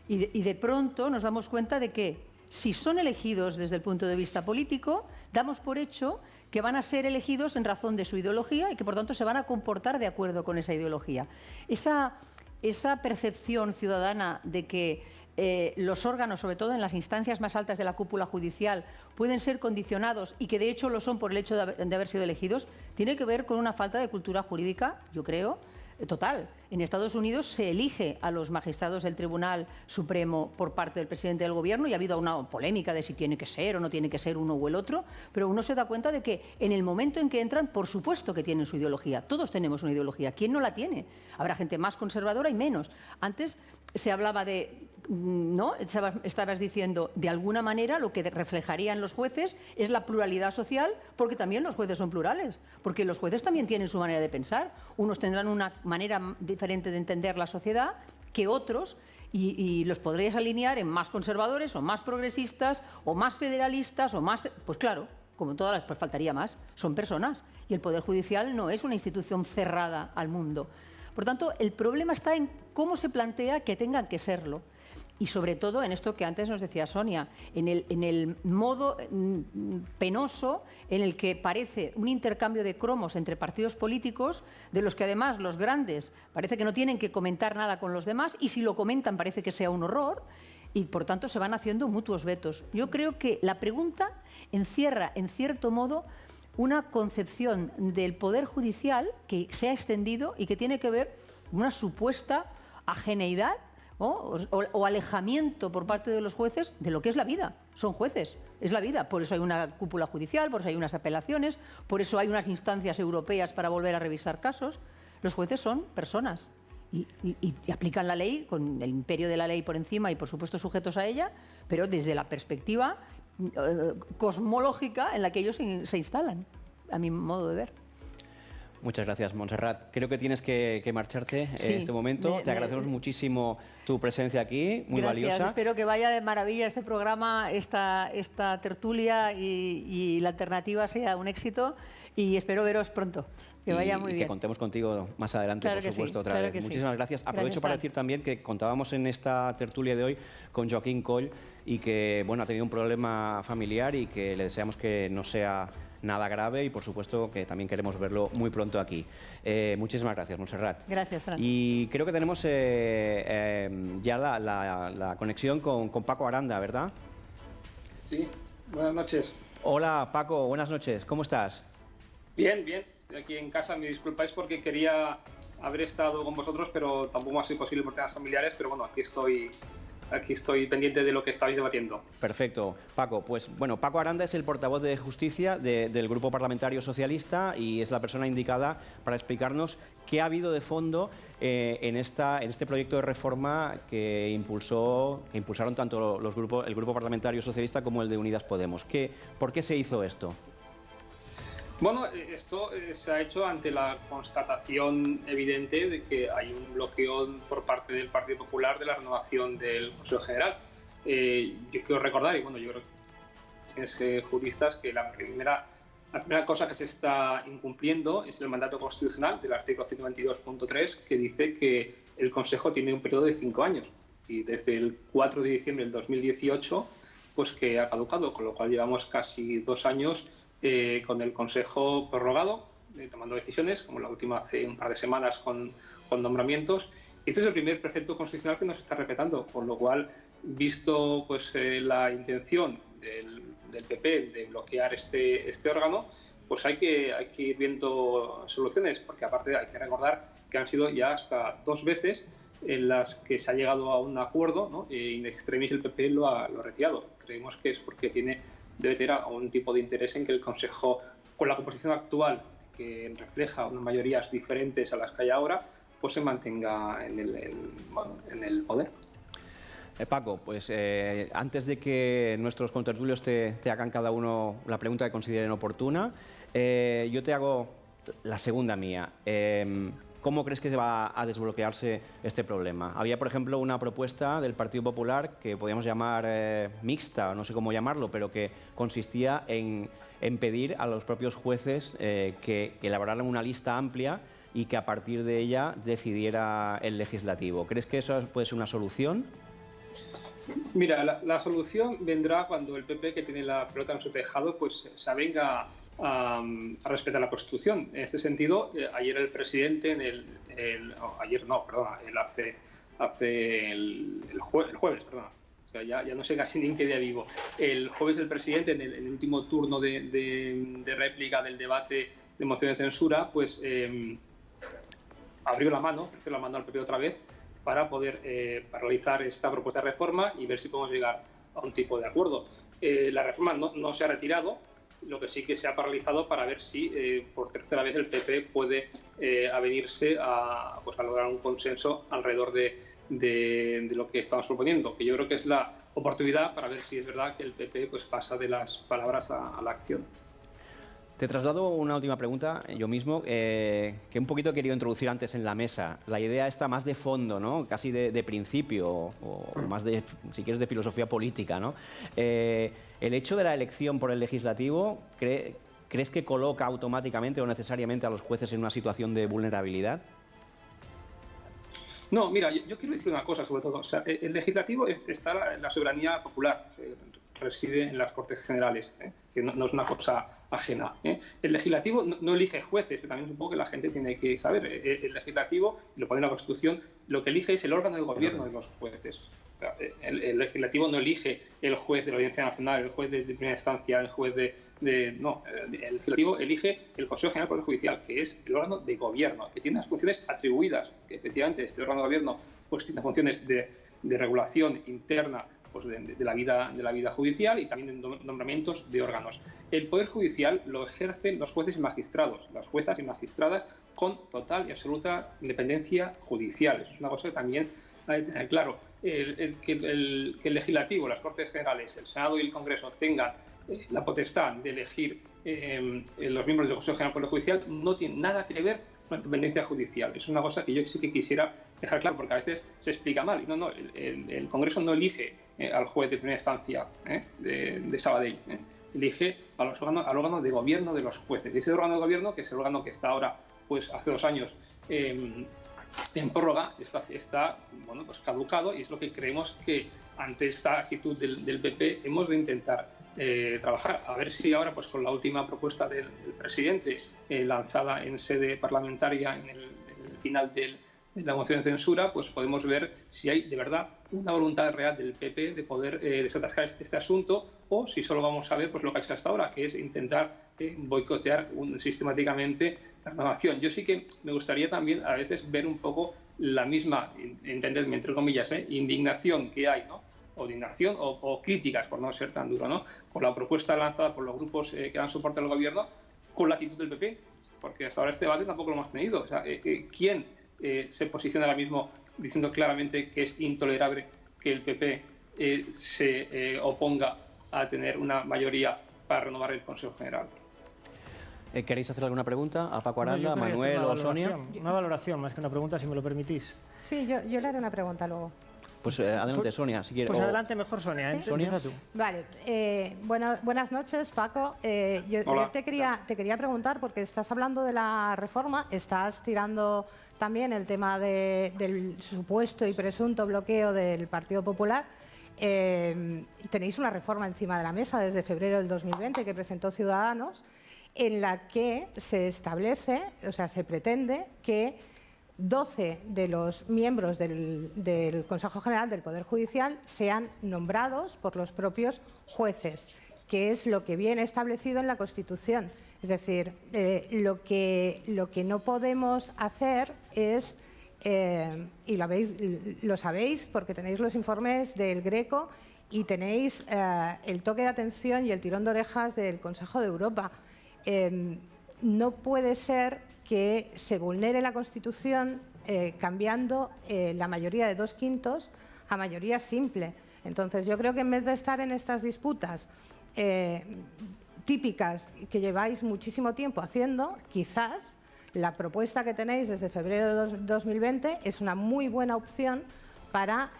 y de pronto nos damos cuenta de que si son elegidos desde el punto de vista político, damos por hecho que van a ser elegidos en razón de su ideología y que por tanto se van a comportar de acuerdo con esa ideología. Esa percepción ciudadana de que los órganos, sobre todo en las instancias más altas de la cúpula judicial, pueden ser condicionados y que de hecho lo son por el hecho de haber sido elegidos, tiene que ver con una falta de cultura jurídica, yo creo, total. En Estados Unidos se elige a los magistrados del Tribunal Supremo por parte del presidente del Gobierno y ha habido una polémica de si tiene que ser o no tiene que ser uno o el otro, pero uno se da cuenta de que en el momento en que entran, por supuesto que tienen su ideología. Todos tenemos una ideología. ¿Quién no la tiene? Habrá gente más conservadora y menos. Antes se hablaba de... ¿no? Estabas diciendo, de alguna manera lo que reflejarían los jueces es la pluralidad social, porque también los jueces son plurales, porque los jueces también tienen su manera de pensar. Unos tendrán una manera diferente de entender la sociedad que otros, y los podrías alinear en más conservadores o más progresistas o más federalistas o más... Pues claro, como todas las, pues faltaría más. Son personas y el Poder Judicial no es una institución cerrada al mundo. Por tanto, el problema está en cómo se plantea que tengan que serlo. Y sobre todo en esto que antes nos decía Sonia, en el modo penoso en el que parece un intercambio de cromos entre partidos políticos, de los que además los grandes parece que no tienen que comentar nada con los demás, y si lo comentan parece que sea un horror, y por tanto se van haciendo mutuos vetos. Yo creo que la pregunta encierra, en cierto modo, una concepción del Poder Judicial que se ha extendido y que tiene que ver con una supuesta ajeneidad o alejamiento por parte de los jueces de lo que es la vida. Son jueces, es la vida. Por eso hay una cúpula judicial, por eso hay unas apelaciones, por eso hay unas instancias europeas para volver a revisar casos. Los jueces son personas y aplican la ley con el imperio de la ley por encima y, por supuesto, sujetos a ella, pero desde la perspectiva cosmológica en la que ellos se instalan, a mi modo de ver. Muchas gracias, Montserrat. Creo que tienes que marcharte en este momento. Te agradecemos muchísimo tu presencia aquí, muy valiosa. Espero que vaya de maravilla este programa, esta tertulia y la alternativa sea un éxito, y espero veros pronto. Que vaya muy bien. Que contemos contigo más adelante, por supuesto, otra vez. Muchísimas gracias. Aprovecho para decir también que contábamos en esta tertulia de hoy con Joaquín Coll y que ha tenido un problema familiar y que le deseamos que no sea nada grave y, por supuesto, que también queremos verlo muy pronto aquí. Muchísimas gracias, Montserrat. Gracias, Fran. Y creo que tenemos ya la conexión con Paco Aranda, ¿verdad? Sí, buenas noches. Hola, Paco, buenas noches. ¿Cómo estás? Bien, bien. Estoy aquí en casa. Me disculpáis porque quería haber estado con vosotros, pero tampoco ha sido posible por temas familiares. Pero bueno, aquí estoy pendiente de lo que estabais debatiendo. Perfecto. Paco, Paco Aranda es el portavoz de Justicia del Grupo Parlamentario Socialista y es la persona indicada para explicarnos qué ha habido de fondo en este proyecto de reforma que impulsaron tanto el Grupo Parlamentario Socialista como el de Unidas Podemos. ¿Por qué se hizo esto? Bueno, esto se ha hecho ante la constatación evidente de que hay un bloqueo por parte del Partido Popular de la renovación del Consejo General. Yo quiero recordar, y yo creo que tienes juristas, que la primera La primera cosa que se está incumpliendo es el mandato constitucional del artículo 122.3, que dice que el Consejo tiene un periodo de 5 años y desde el 4 de diciembre del 2018 pues que ha caducado, con lo cual llevamos casi 2 años con el Consejo prorrogado, tomando decisiones, como la última hace un par de semanas con nombramientos. Este es el primer precepto constitucional que nos está respetando, con lo cual, visto pues la intención del PP de bloquear este órgano, pues hay que ir viendo soluciones, porque aparte hay que recordar que han sido ya hasta 2 veces en las que se ha llegado a un acuerdo, ¿no? In extremis el PP lo ha retirado. Creemos que es porque debe tener un tipo de interés en que el Consejo, con la composición actual, que refleja unas mayorías diferentes a las que hay ahora, pues se mantenga en el poder. Paco, pues antes de que nuestros contertulios te hagan cada uno la pregunta que consideren oportuna, yo te hago la segunda mía. ¿Cómo crees que se va a desbloquearse este problema? Había, por ejemplo, una propuesta del Partido Popular que podíamos llamar mixta, no sé cómo llamarlo, pero que consistía en pedir a los propios jueces que elaboraran una lista amplia y que a partir de ella decidiera el legislativo. ¿Crees que eso puede ser una solución? Mira, la solución vendrá cuando el PP, que tiene la pelota en su tejado, pues se avenga a respetar la Constitución. En este sentido, ayer el presidente, el jueves, perdón. O sea, ya no sé casi ni en qué día vivo. El jueves el presidente, en el último turno de réplica del debate de moción de censura, pues abrió la mano al PP otra vez para poder paralizar esta propuesta de reforma y ver si podemos llegar a un tipo de acuerdo. La reforma no se ha retirado, lo que sí que se ha paralizado para ver si por tercera vez el PP puede avenirse a lograr un consenso alrededor de lo que estamos proponiendo, que yo creo que es la oportunidad para ver si es verdad que el PP pues pasa de las palabras a la acción. Te traslado una última pregunta, yo mismo, que un poquito he querido introducir antes en la mesa. La idea está más de fondo, ¿no? Casi de principio, o más de, si quieres, de filosofía política, ¿no? El hecho de la elección por el legislativo, ¿crees que coloca automáticamente o necesariamente a los jueces en una situación de vulnerabilidad? No, mira, yo quiero decir una cosa sobre todo. O sea, el legislativo está en la soberanía popular, reside en las Cortes Generales, que no es una cosa ajena. El legislativo no elige jueces, que también es un poco que la gente tiene que saber. El legislativo, y lo pone en la Constitución, lo que elige es el órgano de gobierno de los jueces. El legislativo no elige el juez de la Audiencia Nacional, el juez de primera instancia, el juez no, el legislativo elige el Consejo General del Poder Judicial, que es el órgano de gobierno, que tiene las funciones atribuidas, que efectivamente este órgano de gobierno pues tiene funciones de regulación interna pues de la vida judicial y también de nombramientos de órganos. El Poder Judicial lo ejercen los jueces y magistrados, las juezas y magistradas con total y absoluta independencia judicial. Es una cosa que también hay que tener claro. Que el legislativo, las Cortes Generales, el Senado y el Congreso tengan la potestad de elegir los miembros del Consejo General del Poder Judicial no tiene nada que ver con la independencia judicial. Es una cosa que yo sí que quisiera dejar claro, porque a veces se explica mal. El Congreso no elige al juez de primera instancia de Sabadell, elige al órgano de gobierno de los jueces. Y ese órgano de gobierno, que es el órgano que está ahora, pues hace 2 años, en prórroga, está pues caducado, y es lo que creemos que ante esta actitud del PP hemos de intentar trabajar. A ver si ahora, pues con la última propuesta del presidente lanzada en sede parlamentaria en el final de la moción de censura, pues podemos ver si hay de verdad una voluntad real del PP de poder desatascar este asunto, o si solo vamos a ver pues lo que ha hecho hasta ahora, que es intentar boicotear sistemáticamente la renovación. Yo sí que me gustaría también a veces ver un poco la misma, entenderme entre comillas, indignación que hay, ¿no? O indignación o críticas, por no ser tan duro, ¿no? Con la propuesta lanzada por los grupos que dan soporte al gobierno, con la actitud del PP, porque hasta ahora este debate tampoco lo hemos tenido. O sea, ¿quién se posiciona ahora mismo diciendo claramente que es intolerable que el PP se oponga a tener una mayoría para renovar el Consejo General? ¿Queréis hacer alguna pregunta a Paco Aranda, Manuel o Sonia? Una valoración, más que una pregunta, si me lo permitís. Sí, yo le haré una pregunta luego. Pues adelante, Sonia, si quieres. Pues adelante mejor, Sonia. ¿Sí? Sonia. Tú. Vale, buenas noches, Paco. Yo te quería preguntar, porque estás hablando de la reforma, estás tirando también el tema del supuesto y presunto bloqueo del Partido Popular. Tenéis una reforma encima de la mesa desde febrero del 2020 que presentó Ciudadanos, en la que se establece, o sea, se pretende que 12 de los miembros del Consejo General del Poder Judicial sean nombrados por los propios jueces, que es lo que viene establecido en la Constitución. Es decir, lo que no podemos hacer es, y lo sabéis porque tenéis los informes del Greco y tenéis el toque de atención y el tirón de orejas del Consejo de Europa. No puede ser que se vulnere la Constitución cambiando la mayoría de 2/5 a mayoría simple. Entonces, yo creo que en vez de estar en estas disputas típicas que lleváis muchísimo tiempo haciendo, quizás la propuesta que tenéis desde febrero de 2020 es una muy buena opción para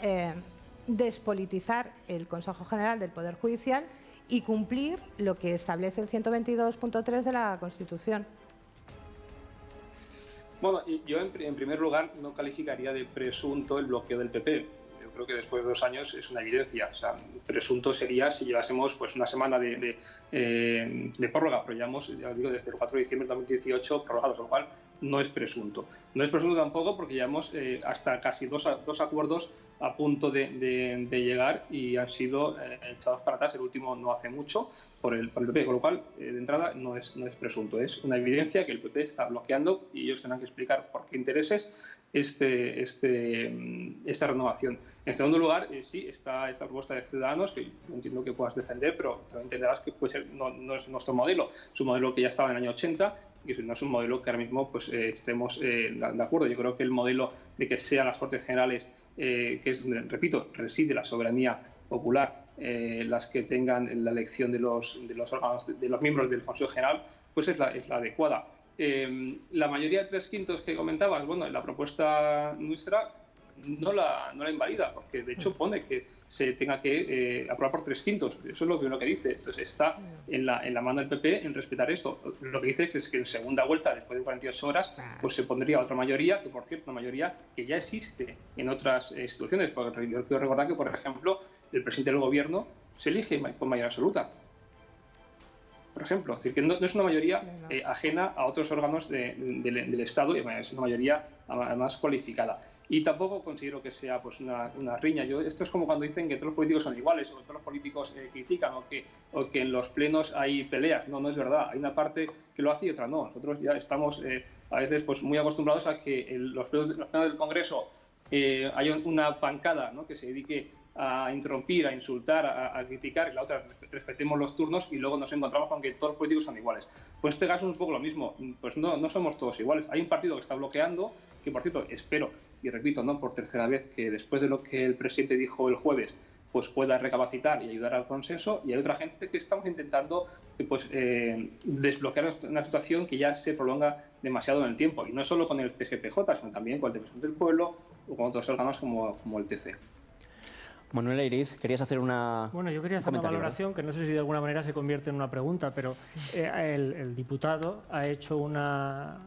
despolitizar el Consejo General del Poder Judicial y cumplir lo que establece el 122.3 de la Constitución. Bueno, yo en primer lugar no calificaría de presunto el bloqueo del PP. Yo creo que después de 2 años es una evidencia. O sea, presunto sería si llevásemos pues una semana de prórroga, pero llevamos, ya digo, desde el 4 de diciembre de 2018 prorrogados, lo cual no es presunto. No es presunto tampoco porque llevamos hasta casi dos acuerdos a punto de llegar y han sido echados para atrás, el último no hace mucho, por el PP, con lo cual, de entrada, no es presunto. Es una evidencia que el PP está bloqueando y ellos tendrán que explicar por qué intereses esta renovación. En segundo lugar, sí, está esta propuesta de Ciudadanos, que no entiendo que puedas defender, pero entenderás que puede ser, no es nuestro modelo, es un modelo que ya estaba en el año 80 y no es un modelo que ahora mismo pues, estemos de acuerdo. Yo creo que el modelo de que sean las Cortes Generales, que es donde, repito, reside la soberanía popular, las que tengan la elección de los órganos, de los miembros del Consejo General, pues es la adecuada. La mayoría de 3/5 que comentabas, bueno, en la propuesta nuestra no la invalida, porque de hecho pone que se tenga que aprobar por 3/5. Eso es lo primero que dice. Entonces está en la mano del PP en respetar esto. Lo que dice es que en segunda vuelta, después de 48 horas, pues se pondría otra mayoría, que por cierto, una mayoría que ya existe en otras instituciones. Porque yo quiero recordar que, por ejemplo, el presidente del gobierno se elige por mayoría absoluta. Por ejemplo, es decir, que no es una mayoría ajena a otros órganos del Estado, y es una mayoría además cualificada. Y tampoco considero que sea pues una riña. Esto es como cuando dicen que todos los políticos son iguales, o que todos los políticos critican, o que en los plenos hay peleas. No es verdad. Hay una parte que lo hace y otra no. Nosotros ya estamos a veces pues muy acostumbrados a que en los plenos del Congreso haya una bancada, ¿no?, que se dedique a interrumpir, a insultar, a criticar, y la otra respetemos los turnos, y luego nos encontramos con que todos los políticos son iguales. Pues en este caso es un poco lo mismo. Pues no somos todos iguales. Hay un partido que está bloqueando, que por cierto espero, y repito, no por tercera vez, que después de lo que el presidente dijo el jueves, pues pueda recapacitar y ayudar al consenso, y hay otra gente que estamos intentando pues, desbloquear una situación que ya se prolonga demasiado en el tiempo, y no solo con el CGPJ, sino también con el Defensor del Pueblo o con otros órganos como el TC. Manuel Eiriz, querías hacer una... Bueno, yo quería hacer una valoración, que no sé si de alguna manera se convierte en una pregunta, pero el diputado ha hecho ha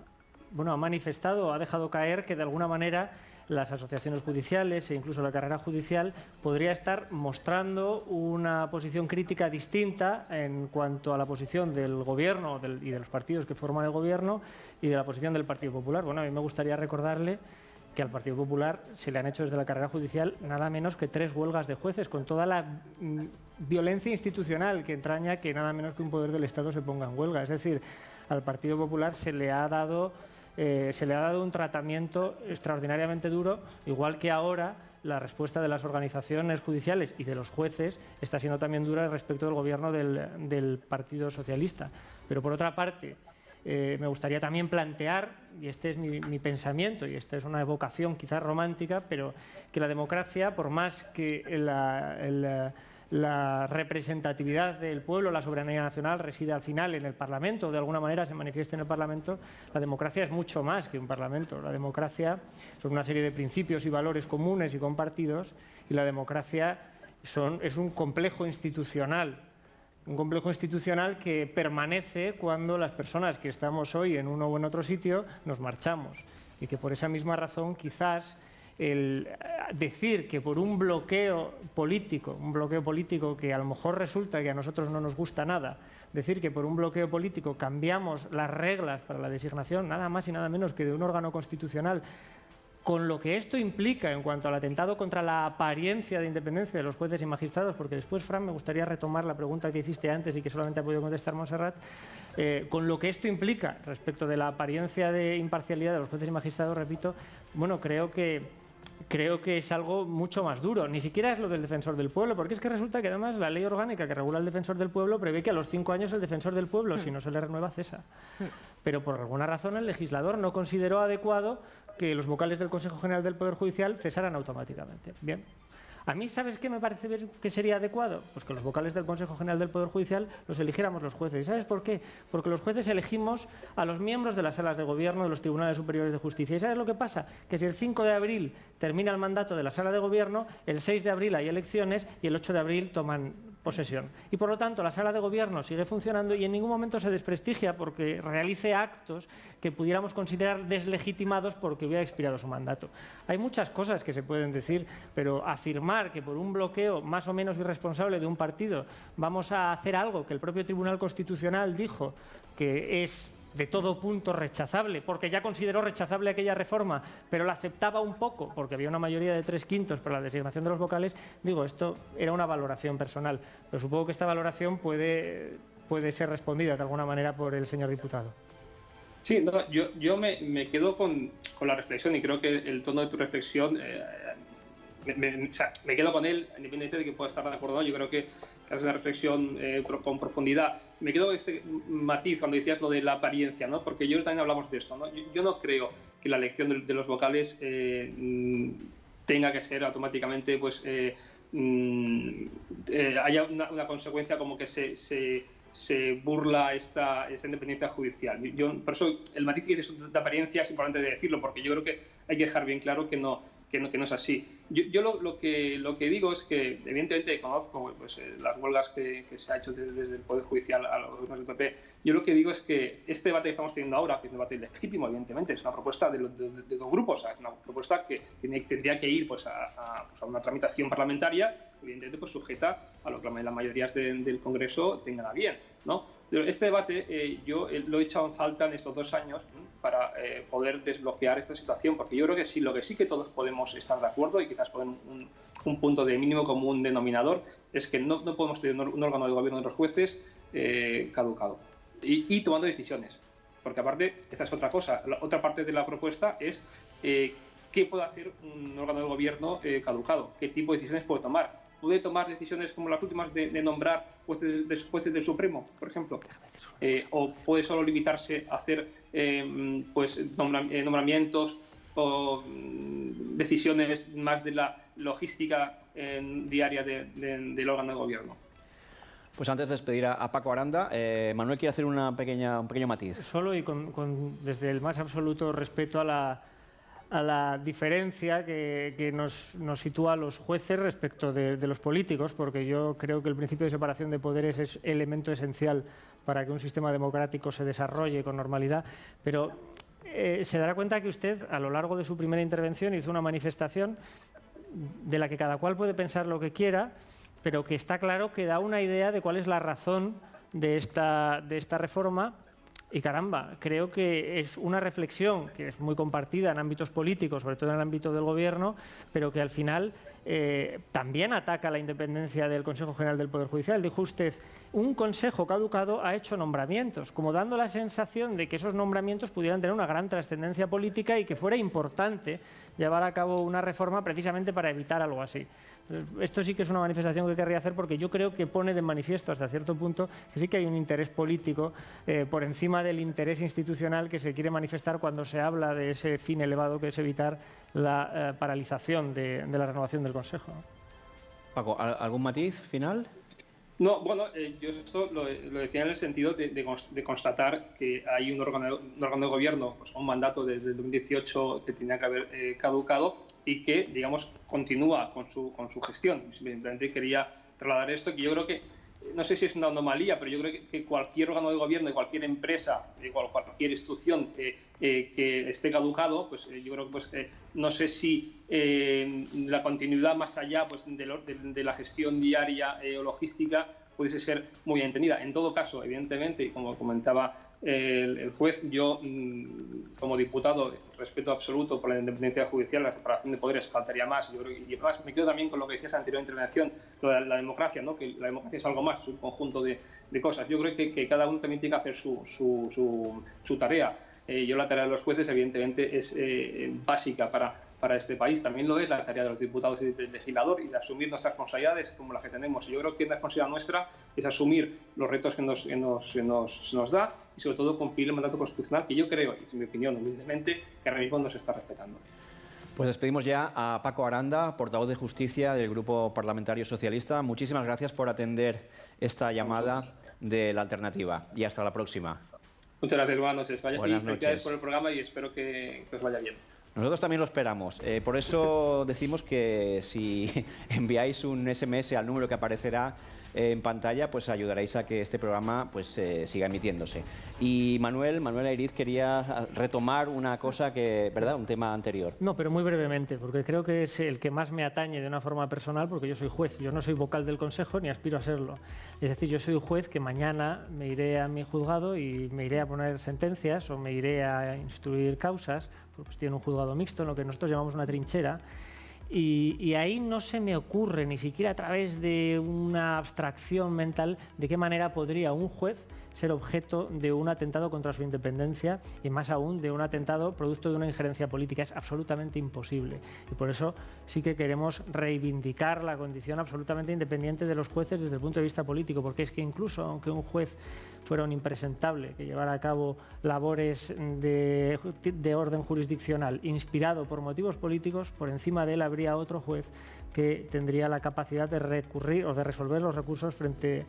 manifestado, ha dejado caer que de alguna manera las asociaciones judiciales e incluso la carrera judicial podría estar mostrando una posición crítica distinta en cuanto a la posición del Gobierno y de los partidos que forman el Gobierno y de la posición del Partido Popular. Bueno, a mí me gustaría recordarle que al Partido Popular se le han hecho desde la carrera judicial nada menos que 3 huelgas de jueces, con toda la violencia institucional que entraña que nada menos que un poder del Estado se ponga en huelga. Es decir, al Partido Popular se le ha dado un tratamiento extraordinariamente duro, igual que ahora la respuesta de las organizaciones judiciales y de los jueces está siendo también dura respecto del gobierno del Partido Socialista. Pero por otra parte, me gustaría también plantear, y este es mi pensamiento, y esta es una evocación quizás romántica, pero que la democracia, por más que la representatividad del pueblo, la soberanía nacional reside al final en el Parlamento, de alguna manera se manifiesta en el Parlamento. La democracia es mucho más que un Parlamento. La democracia son una serie de principios y valores comunes y compartidos, y la democracia es un complejo institucional. Un complejo institucional que permanece cuando las personas que estamos hoy en uno o en otro sitio nos marchamos, y que por esa misma razón quizás el decir que por un bloqueo político que a lo mejor resulta que a nosotros no nos gusta nada, decir que por un bloqueo político cambiamos las reglas para la designación nada más y nada menos que de un órgano constitucional, con lo que esto implica en cuanto al atentado contra la apariencia de independencia de los jueces y magistrados, porque después, Fran, me gustaría retomar la pregunta que hiciste antes y que solamente ha podido contestar Montserrat, con lo que esto implica respecto de la apariencia de imparcialidad de los jueces y magistrados, repito, bueno, creo que es algo mucho más duro. Ni siquiera es lo del defensor del pueblo, porque es que resulta que además la ley orgánica que regula el defensor del pueblo prevé que a los 5 años el defensor del pueblo, si no se le renueva, cesa. Pero por alguna razón el legislador no consideró adecuado que los vocales del Consejo General del Poder Judicial cesaran automáticamente. Bien. A mí, ¿sabes qué me parece que sería adecuado? Pues que los vocales del Consejo General del Poder Judicial los eligiéramos los jueces. ¿Y sabes por qué? Porque los jueces elegimos a los miembros de las salas de gobierno de los tribunales superiores de justicia. ¿Y sabes lo que pasa? Que si el 5 de abril termina el mandato de la sala de gobierno, el 6 de abril hay elecciones y el 8 de abril toman posesión. Y por lo tanto la sala de gobierno sigue funcionando y en ningún momento se desprestigia porque realice actos que pudiéramos considerar deslegitimados porque hubiera expirado su mandato. Hay muchas cosas que se pueden decir, pero afirmar que por un bloqueo más o menos irresponsable de un partido vamos a hacer algo que el propio Tribunal Constitucional dijo que es de todo punto rechazable, porque ya consideró rechazable aquella reforma, pero la aceptaba un poco, porque había una mayoría de 3/5 para la designación de los vocales, digo, esto era una valoración personal, pero supongo que esta valoración puede ser respondida de alguna manera por el señor diputado. Sí, no, yo me quedo con la reflexión y creo que el tono de tu reflexión, me quedo con él, independientemente de que pueda estar de acuerdo o no. Yo creo que haces una reflexión con profundidad. Me quedo con este matiz cuando decías lo de la apariencia, ¿no? Porque yo también hablamos de esto, ¿no? Yo no creo que la elección de los vocales tenga que ser automáticamente, pues, haya una consecuencia como que se burla esta independencia judicial. Por eso el matiz que dices de apariencia es importante de decirlo, porque yo creo que hay que dejar bien claro que no es así. Yo lo que digo es que, evidentemente, conozco pues, las huelgas que se ha hecho desde el Poder Judicial a los gobiernos del PP. Yo lo que digo es que este debate que estamos teniendo ahora, que es un debate legítimo, evidentemente, es una propuesta de dos grupos, o sea, es una propuesta que tendría que ir pues, a una tramitación parlamentaria, evidentemente pues, sujeta a lo que las mayorías del Congreso tengan a bien, ¿no? Pero este debate yo lo he echado en falta en estos 2 años para poder desbloquear esta situación, porque yo creo que sí, lo que sí que todos podemos estar de acuerdo y quizás poner un punto de mínimo común denominador es que no podemos tener un órgano de gobierno de los jueces caducado y tomando decisiones, porque aparte esta es otra cosa. La otra parte de la propuesta es qué puede hacer un órgano de gobierno caducado, qué tipo de decisiones puede tomar. ¿Puede tomar decisiones como las últimas de nombrar jueces del Supremo, por ejemplo? ¿O puede solo limitarse a hacer pues, nombramientos o decisiones más de la logística diaria del órgano de gobierno? Pues antes de despedir a Paco Aranda, Manuel quiere hacer un pequeño matiz. Solo y desde el más absoluto respeto a la diferencia que nos sitúa a los jueces respecto de los políticos, porque yo creo que el principio de separación de poderes es elemento esencial para que un sistema democrático se desarrolle con normalidad, pero se dará cuenta que usted, a lo largo de su primera intervención, hizo una manifestación de la que cada cual puede pensar lo que quiera, pero que está claro que da una idea de cuál es la razón de esta reforma. Y caramba, creo que es una reflexión que es muy compartida en ámbitos políticos, sobre todo en el ámbito del gobierno, pero que al final también ataca la independencia del Consejo General del Poder Judicial. Dijo usted, un consejo caducado ha hecho nombramientos, como dando la sensación de que esos nombramientos pudieran tener una gran trascendencia política y que fuera importante llevar a cabo una reforma precisamente para evitar algo así. Esto sí que es una manifestación que querría hacer porque yo creo que pone de manifiesto hasta cierto punto que sí que hay un interés político por encima del interés institucional que se quiere manifestar cuando se habla de ese fin elevado que es evitar la paralización de la renovación del Consejo. Paco, ¿algún matiz final? No, bueno, yo esto lo decía en el sentido de constatar que hay un órgano de gobierno, pues un mandato desde el 2018 que tenía que haber caducado y que, digamos, continúa con su gestión. Simplemente quería trasladar esto, que yo creo que, no sé si es una anomalía, pero yo creo que cualquier órgano de gobierno de cualquier empresa, de cualquier institución que esté caducado, pues yo creo que pues, no sé si la continuidad más allá pues, de la gestión diaria o logística pudiese ser muy bien entendida. En todo caso, evidentemente, como comentaba el juez, yo como diputado respeto absoluto por la independencia judicial, la separación de poderes, faltaría más. Yo creo, y además me quedo también con lo que decías en la anterior intervención, lo de la democracia, ¿no? Que la democracia es algo más, es un conjunto de cosas. Yo creo que cada uno también tiene que hacer su tarea. Yo la tarea de los jueces, evidentemente, es básica para este país. También lo es la tarea de los diputados y del legislador y de asumir nuestras responsabilidades como las que tenemos. Yo creo que una responsabilidad nuestra es asumir los retos que nos da y sobre todo cumplir el mandato constitucional que yo creo, y es mi opinión humildemente, que ahora mismo no se está respetando. Pues despedimos ya a Paco Aranda, portavoz de Justicia del Grupo Parlamentario Socialista. Muchísimas gracias por atender esta llamada de La Alternativa y hasta la próxima. Muchas gracias, buenas noches. Buenas felicidades noches por el programa y espero que os vaya bien. Nosotros también lo esperamos. Por eso decimos que si enviáis un SMS al número que aparecerá en pantalla, pues ayudaréis a que este programa pues siga emitiéndose. Y Manuel Ayriz quería retomar una cosa que, ¿verdad? Un tema anterior. No, pero muy brevemente, porque creo que es el que más me atañe de una forma personal, porque yo soy juez, yo no soy vocal del Consejo ni aspiro a serlo. Es decir, yo soy juez que mañana me iré a mi juzgado y me iré a poner sentencias o me iré a instruir causas, pues tiene un juzgado mixto en lo que nosotros llamamos una trinchera. Y ahí no se me ocurre, ni siquiera a través de una abstracción mental, de qué manera podría un juez ser objeto de un atentado contra su independencia y más aún de un atentado producto de una injerencia política. Es absolutamente imposible y por eso sí que queremos reivindicar la condición absolutamente independiente de los jueces desde el punto de vista político, porque es que incluso aunque un juez fuera un impresentable que llevara a cabo labores de orden jurisdiccional inspirado por motivos políticos, por encima de él habría otro juez que tendría la capacidad de recurrir o de resolver los recursos frente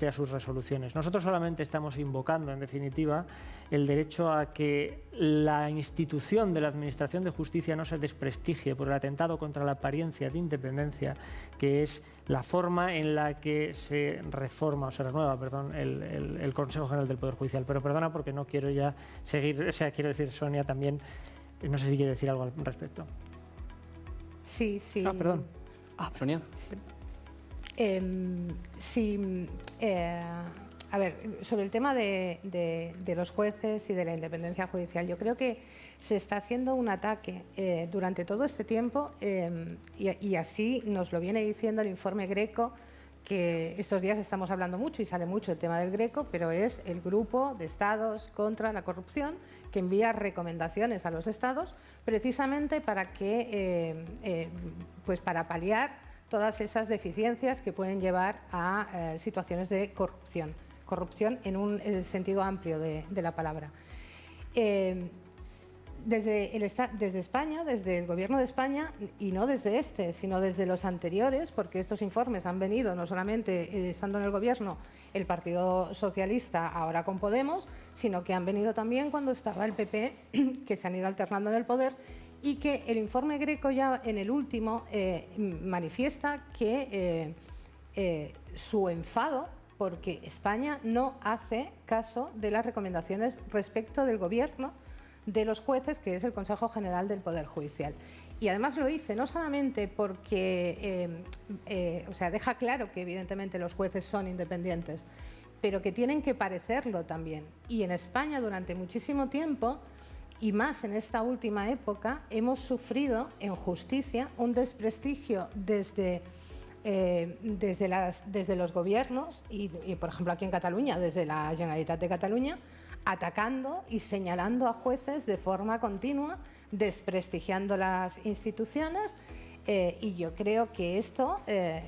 a sus resoluciones. Nosotros solamente estamos invocando, en definitiva, el derecho a que la institución de la Administración de Justicia no se desprestigie por el atentado contra la apariencia de independencia, que es la forma en la que se reforma o se renueva, el Consejo General del Poder Judicial. Pero perdona porque no quiero ya seguir, o sea, quiero decir, Sonia también, no sé si quiere decir algo al respecto. Sí. Ah, perdón. Sonia. A ver, sobre el tema de los jueces y de la independencia judicial, yo creo que se está haciendo un ataque durante todo este tiempo y así nos lo viene diciendo el informe Greco, que estos días estamos hablando mucho y sale mucho el tema del Greco, pero es el grupo de estados contra la corrupción que envía recomendaciones a los estados precisamente para que, pues para paliar todas esas deficiencias que pueden llevar a situaciones de corrupción. Corrupción en un sentido amplio de la palabra. Desde España, desde el Gobierno de España, y no desde este, sino desde los anteriores, porque estos informes han venido no solamente estando en el Gobierno el Partido Socialista, ahora con Podemos, sino que han venido también cuando estaba el PP, que se han ido alternando en el poder, y que el informe Greco ya en el último manifiesta que su enfado porque España no hace caso de las recomendaciones respecto del Gobierno de los jueces, que es el Consejo General del Poder Judicial. Y además lo dice no solamente porque, o sea, deja claro que evidentemente los jueces son independientes, pero que tienen que parecerlo también. Y en España durante muchísimo tiempo, y más en esta última época, hemos sufrido en justicia un desprestigio desde los gobiernos y, por ejemplo, aquí en Cataluña, desde la Generalitat de Cataluña, atacando y señalando a jueces de forma continua, desprestigiando las instituciones, y yo creo que esto,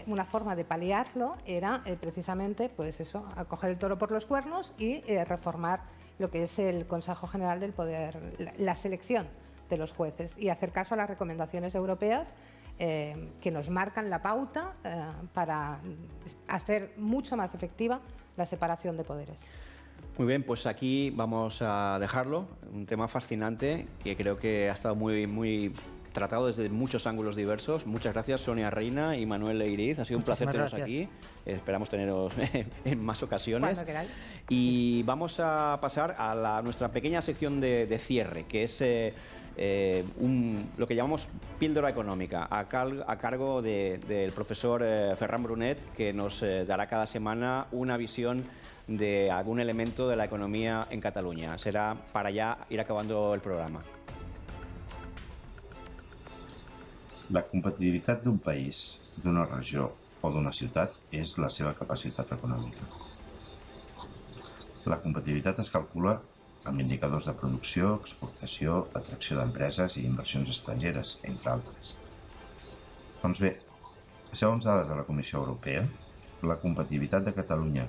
una forma de paliarlo era precisamente, pues eso, acoger el toro por los cuernos y reformar lo que es el Consejo General del Poder, la selección de los jueces y hacer caso a las recomendaciones europeas que nos marcan la pauta para hacer mucho más efectiva la separación de poderes. Muy bien, pues aquí vamos a dejarlo. Un tema fascinante que creo que ha estado muy tratado desde muchos ángulos diversos. Muchas gracias, Sonia Reina y Manuel Leiriz. Ha sido un placer teneros aquí. Esperamos teneros en más ocasiones. Cuando queráis. Y vamos a pasar a nuestra pequeña sección de cierre, que es lo que llamamos píldora económica, a cargo del profesor Ferran Brunet, que nos dará cada semana una visión de algún elemento de la economía en Cataluña. Será para ya ir acabando el programa. La competitivitat d'un país, d'una regió o d'una ciutat és la seva capacitat econòmica. La competitivitat es calcula amb indicadors de producció, exportació, atracció d'empreses i inversions estrangeres, entre altres. Doncs bé, segons dades de la Comissió Europea, la competitivitat de Catalunya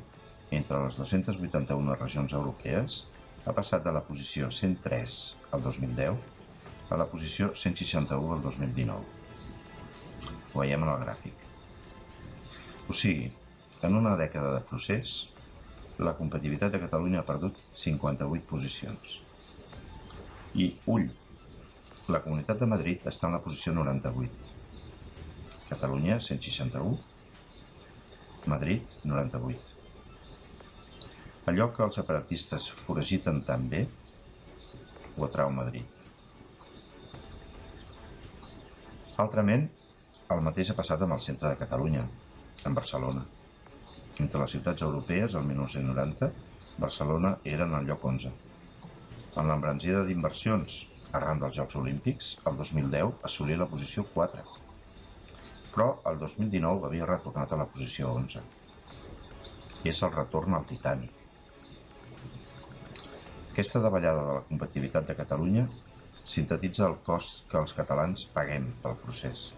entre les 281 regions europees ha passat de la posició 103 al 2010 a la posició 161 al 2019. Ho veiem en el gràfic. O sigui, en una dècada de procés, la competitivitat de Catalunya ha perdut 58 posicions. I, ull, la Comunitat de Madrid està en la posició 98. Catalunya, 161. Madrid, 98. Allò que els separatistes foragiten tan bé, ho atrau Madrid. Altrament, el mateix ha passat amb el centre de Catalunya, en Barcelona. Entre les ciutats europees, el 1990, Barcelona era en el lloc 11. En l'embranzida d'inversions arran dels Jocs Olímpics, el 2010 assolia la posició 4. Però el 2019 havia retornat a la posició 11. I és el retorn al Titanic. Aquesta davallada de la competitivitat de Catalunya sintetitza el cost que els catalans paguem pel procés.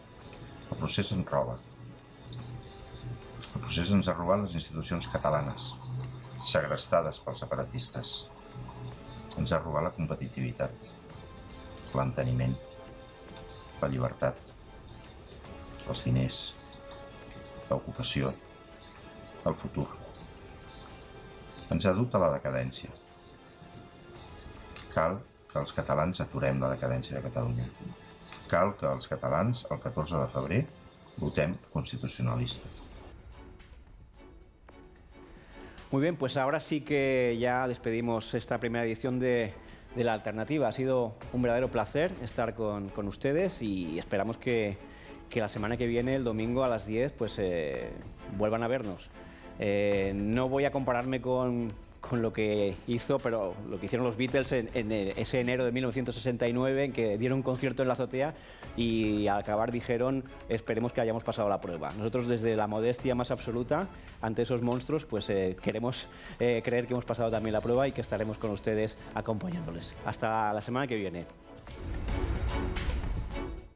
El procés ens roba. El procés ens ha robat les institucions catalanes, segrestades pels separatistes. Ens ha robat la competitivitat, l'enteniment, la llibertat, els diners, l'ocupació, el futur. Ens ha dut a la decadència. Cal que els catalans aturem la decadència de Catalunya. Cal que els catalans, el 14 de febrer, votem constitucionalista. Muy bien, pues ahora sí que ya despedimos esta primera edición de La Alternativa. Ha sido un verdadero placer estar con ustedes y esperamos que la semana que viene, el domingo a las 10, pues vuelvan a vernos. No voy a compararme con lo que hizo, pero lo que hicieron los Beatles en ese enero de 1969, en que dieron un concierto en la azotea y al acabar dijeron: esperemos que hayamos pasado la prueba. Nosotros, desde la modestia más absoluta ante esos monstruos, pues queremos creer que hemos pasado también la prueba y que estaremos con ustedes acompañándoles. Hasta la semana que viene.